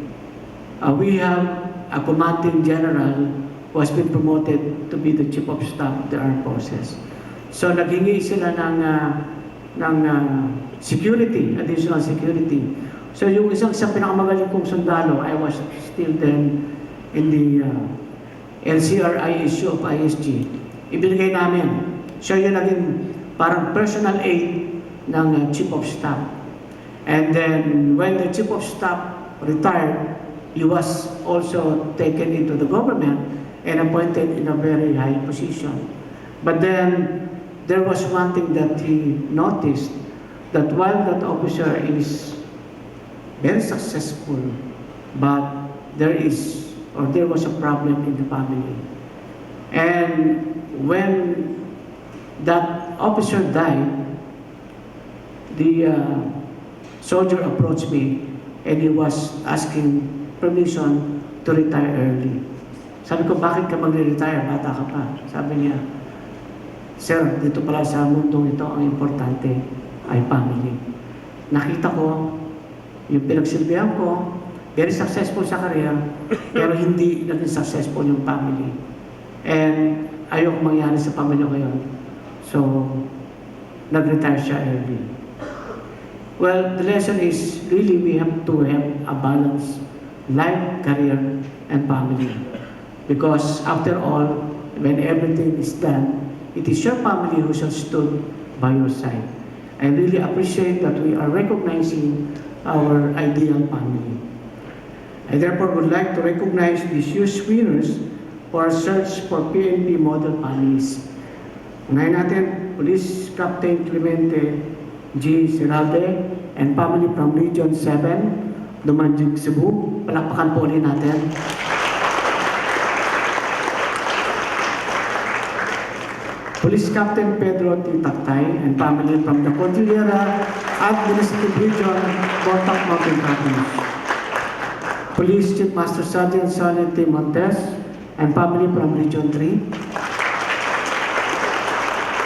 we have a commanding general who has been promoted to be the chief of staff of the armed forces. So naghingi sila ng security, additional security. So yung isang pinakamagaling kong sundalo, I was still then in the LCRI issue of ISG. Ibinigay namin. So yun naging parang personal aid ng chief of staff. And then when the chief of staff retired, he was also taken into the government and appointed in a very high position. But then there was one thing that he noticed, that while that officer is very successful, but there was a problem in the family. And when that officer died, the soldier approached me and he was asking permission to retire early. Sabi ko, bakit ka magre-retire? Bata ka pa. Sabi niya, sir, dito pala sa mundong ito, ang importante ay family. Nakita ko, yung pinagsilbihan ko, very successful sa career, pero hindi naging successful yung family. And ayoko mangyari sa pamilya ngayon. So, nag-retire siya early. Well, the lesson is really we have to have a balance, life, career, and family. Because after all, when everything is done, it is your family who shall stood by your side. I really appreciate that we are recognizing our ideal family. I therefore would like to recognize these year's winners for our search for PNP model families. Unahin natin, Police Captain Clemente G. Seralde and family from Region 7, Dumanjig, Cebu. Palakpakan po ulit natin. Police Captain Pedro T. Taktay and family from the Cordillera Administrative Region, Bortac Mountain Province. Police Chief Master Sergeant Sonny T. Montes and family from Region 3,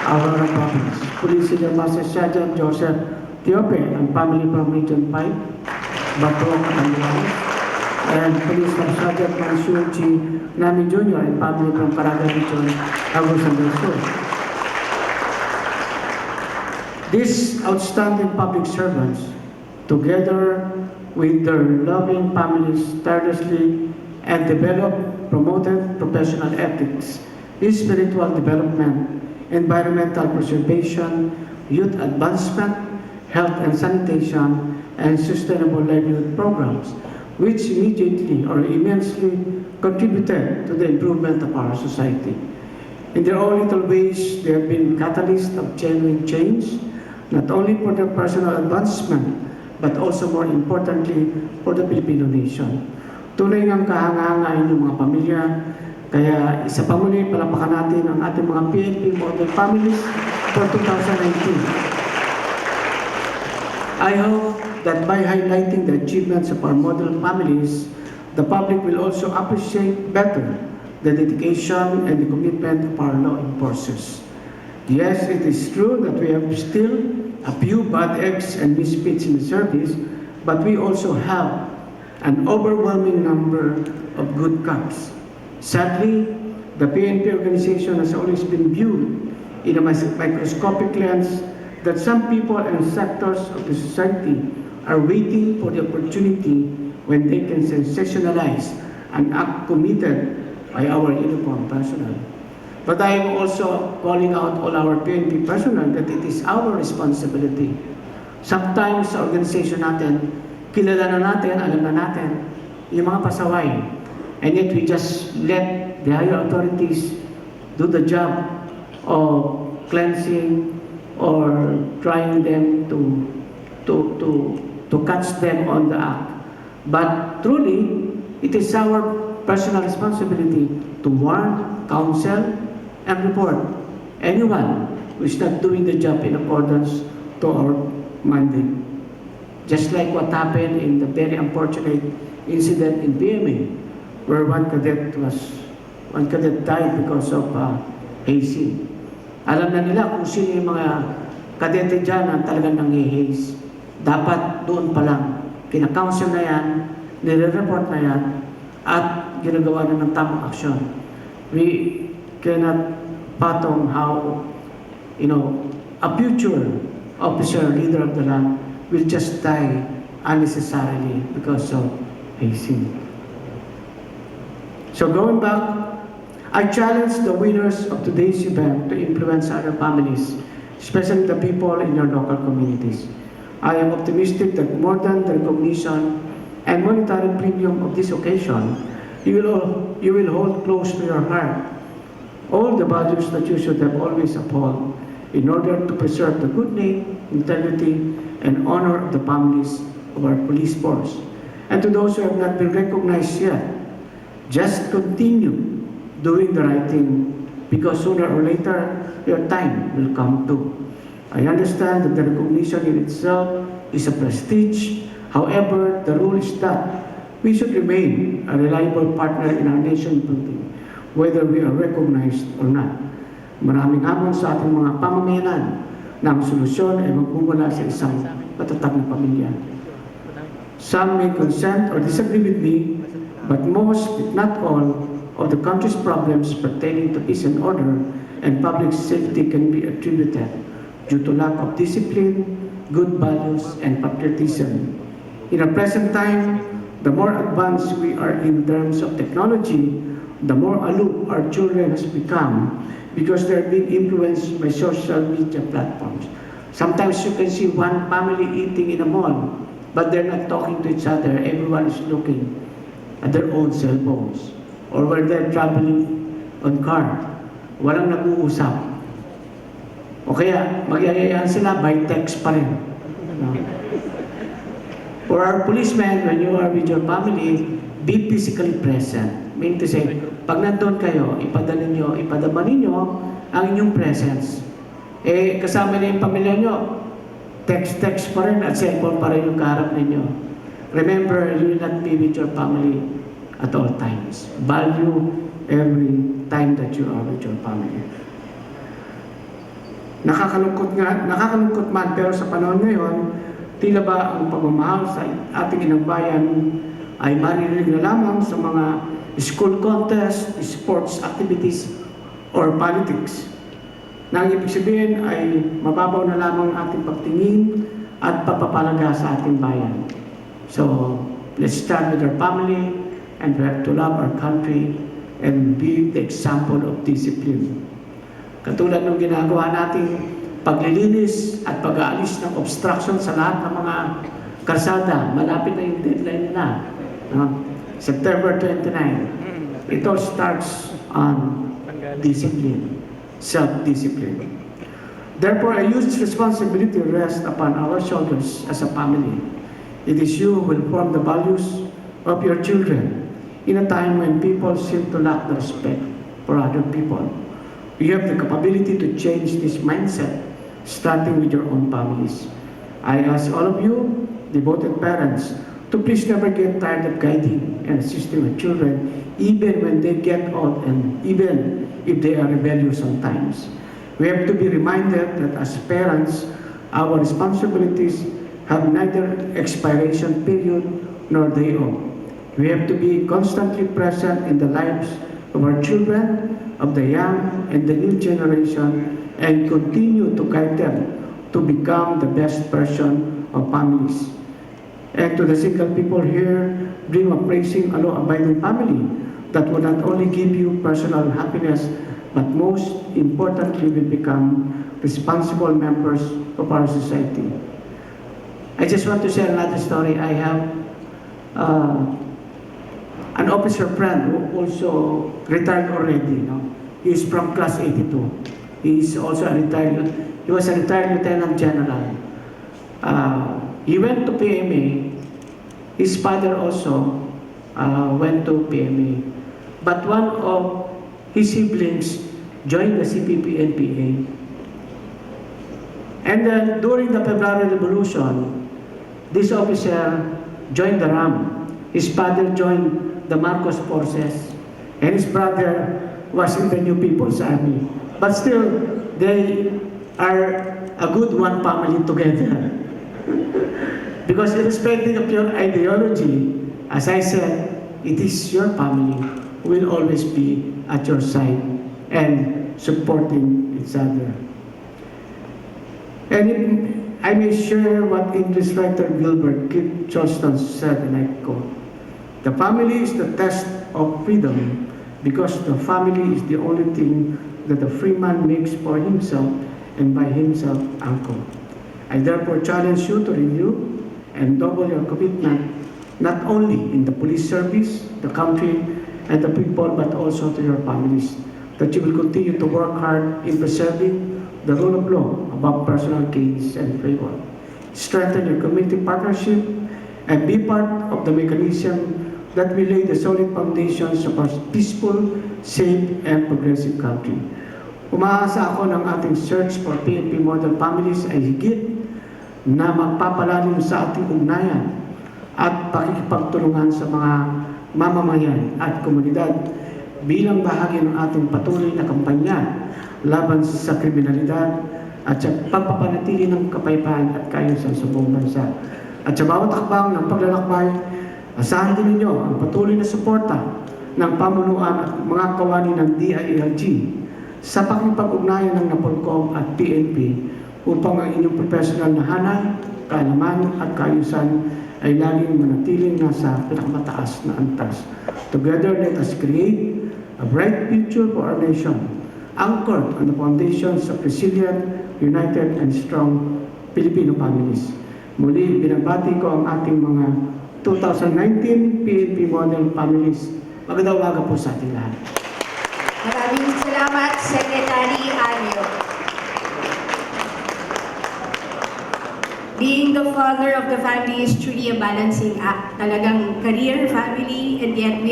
Aurora Province. Police Senior Master Sergeant Joseph Tiope and family from Region 5, Batroc and and Police Staff Sergeant Mansur G. Nami Jr. and family from Caraga Region, Agusan del Sur. These outstanding public servants, together with their loving families, tirelessly and promoted professional ethics, spiritual development, environmental preservation, youth advancement, health and sanitation, and sustainable livelihood programs, which immediately or immensely contributed to the improvement of our society. In their own little ways, they have been catalysts of genuine change, not only for their personal advancement, but also more importantly, for the Filipino nation. Tunay ng kahangahangain ng mga pamilya, kaya isa pa muli, palapakan natin ang ating mga PNP model families for 2019. I hope that by highlighting the achievements of our model families, the public will also appreciate better the dedication and the commitment of our law enforcers. Yes, it is true that we have still a few bad eggs and misfits in the service, but we also have an overwhelming number of good cops. Sadly, the PNP organization has always been viewed in a microscopic lens that some people and sectors of the society are waiting for the opportunity when they can sensationalize an act committed by our uniformed personnel. But I am also calling out all our PNP personnel that it is our responsibility. Sometimes sa organization natin, kilala na natin, alam na natin, yung mga pasaway. And yet we just let the higher authorities do the job of cleansing or trying them to catch them on the act. But truly, it is our personal responsibility to warn, counsel, and report anyone who is not doing the job in accordance to our mandate. Just like what happened in the very unfortunate incident in PMA, where one cadet died because of hazing. Alam na nila kung sino yung mga kadete dyan na talagang nanghihaze. Dapat doon pa lang, kinakounsel na yan, nire-report na yan, at ginagawa na ng tamang aksyon. We cannot fathom how, a future officer, leader of the land, will just die unnecessarily because of hazing. So going back, I challenge the winners of today's event to influence other families, especially the people in your local communities. I am optimistic that more than the recognition and monetary premium of this occasion, you will hold close to your heart all the values that you should have always upheld in order to preserve the good name, integrity, and honor of the families of our police force. And to those who have not been recognized yet, just continue doing the right thing, because sooner or later, your time will come too. I understand that the recognition in itself is a prestige. However, the rule is that we should remain a reliable partner in our nation building, whether we are recognized or not. Maraming hamon sa ating mga pamamayanan na ang solusyon ay magmumula sa isang matatag na pamilya. Some may consent or disagree with me, but most, if not all, of the country's problems pertaining to peace and order and public safety can be attributed due to lack of discipline, good values, and patriotism. In our present time, the more advanced we are in terms of technology, the more aloof our children has become because they're being influenced by social media platforms. Sometimes you can see one family eating in a mall, but they're not talking to each other. Everyone is looking at their own cell phones. Or where they're traveling on car, walang nag-uusap. O kaya, magyayayaan sila by text pa rin. No? For our policemen, when you are with your family, be physically present. Mean to say, pag nandun kayo, ipadama ninyo ang inyong presence. Kasama na yung pamilya nyo, text pa rin at cellphone pa rin yung kaharap ninyo. Remember, you will not be with your family at all times. Value every time that you are with your family. Nakakalungkot man, pero sa panahon ngayon, tila ba ang pagmamahal sa ating inang bayan ay maririnig na lamang sa mga school contest, sports activities, or politics. Na ang ibig sabihin ay mababaw na lamang ating pagtingin at pagpapalaga sa ating bayan. So, let's start with our family, and we have to love our country and be the example of discipline. Katulad ng ginagawa nating paglilinis at pag-aalis ng obstruction sa lahat ng mga kalsada, malapit na yung deadline nila. September 29. It all starts on discipline, self-discipline. Therefore, a huge responsibility rests upon our shoulders as a family. It is you who will form the values of your children in a time when people seem to lack the respect for other people. You have the capability to change this mindset, starting with your own families. I ask all of you, devoted parents, to please never get tired of guiding and assisting our children, even when they get old and even if they are rebellious sometimes. We have to be reminded that as parents, our responsibilities have neither expiration period nor day off. We have to be constantly present in the lives of our children, of the young and the new generation, and continue to guide them to become the best version of families. And to the single people here, dream of raising a law-abiding family that will not only give you personal happiness, but most importantly will become responsible members of our society. I just want to share another story. I have an officer friend who also retired already. He is from class 82. He is also a retired, he was a retired lieutenant general. He went to PMA. His father also went to PMA. But one of his siblings joined the CPP-NPA. And then during the February Revolution, this officer joined the RAM. His father joined the Marcos forces, and his brother was in the New People's Army. But still, they are a good one family together. Because irrespective of your ideology, as I said, it is your family who will always be at your side and supporting each other. And I may share what English writer Gilbert Keith Charleston said, and I quote, "The family is the test of freedom because the family is the only thing that the free man makes for himself and by himself uncle." I therefore challenge you to renew and double your commitment not only in the police service, the country, and the people, but also to your families, that you will continue to work hard in preserving the rule of law above personal gains and favor. Strengthen your community partnership and be part of the mechanism that will lay the solid foundations of our peaceful, safe, and progressive country. Umaasa ako ng ating search for PNP model families ay higit na magpapalalim sa ating ugnayan at pakikipagtulungan sa mga mamamayan at komunidad bilang bahagi ng ating patuloy na kampanya laban sa kriminalidad at sa pagpapanatili ng kapayapaan at kaayusan sa buong bansa. At sa bawat hakbang ng paglalakbay, asahan din ninyo ang patuloy na suporta ng pamunuan at mga kawani ng DILG sa pakipag-ugnayan ng NAPOLCOM at PNP upang ang inyong professional na hanay, kaalaman at kaayusan ay laging manatiling nasa pinakamataas na antas. Together, let us create a bright future for our nation, anchored on the foundations of resilient, united, and strong Filipino families. Muli, binabati ko ang ating mga 2019 PNP model families. Magandang umaga po sa ating lahat. Maraming salamat, Secretary Anyo. Being the father of the family is truly a balancing act. Talagang career, family, and yet we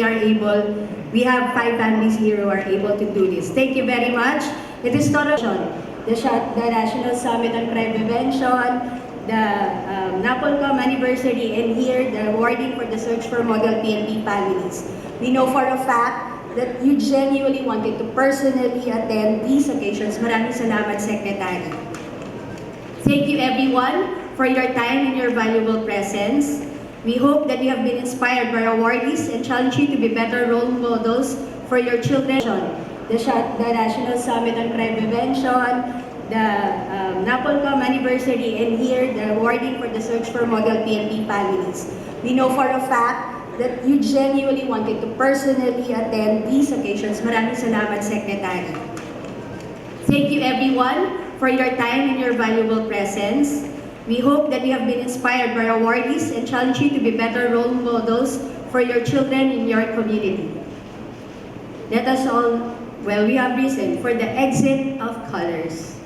have 5 families here who are able to do this. Thank you very much. It is not the National Summit on Crime Prevention, the NAPOLCOM anniversary, and here the awarding for the search for model PNP families. We know for a fact that you genuinely wanted to personally attend these occasions. Maraming salamat, Secretary. Thank you everyone for your time and your valuable presence. We hope that you have been inspired by our awardees and challenge you to be better role models for your children. The National Summit on Crime Prevention, the NAPOLCOM anniversary, and here the awarding for the search for model PNP families. We know for a fact that you genuinely wanted to personally attend these occasions. Maraming salamat, Secretary. Thank you everyone for your time and your valuable presence. We hope that you have been inspired by our awardees and challenge you to be better role models for your children in your community. Let us all, we have risen for the exit of colors.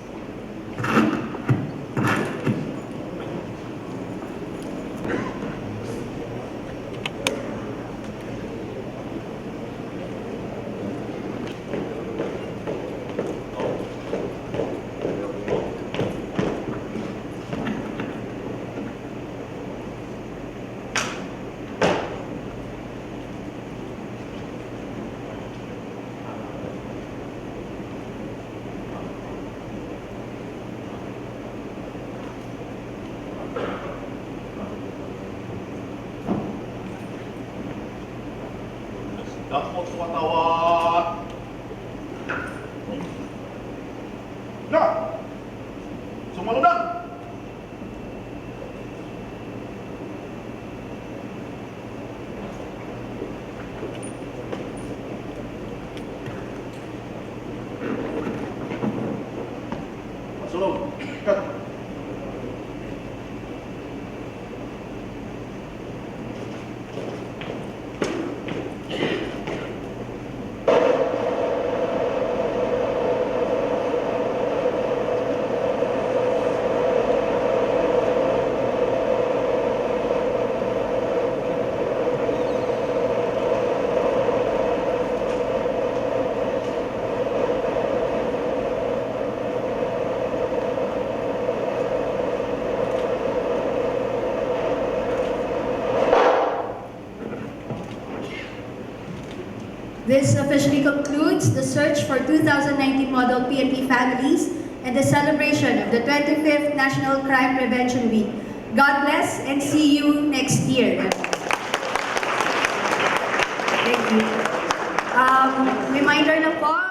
Dapat patawat. Na! Sumunod na! Sunod. Cut. This officially concludes the search for 2019 model PNP families and the celebration of the 25th National Crime Prevention Week. God bless and see you next year. Thank you. Reminder na po,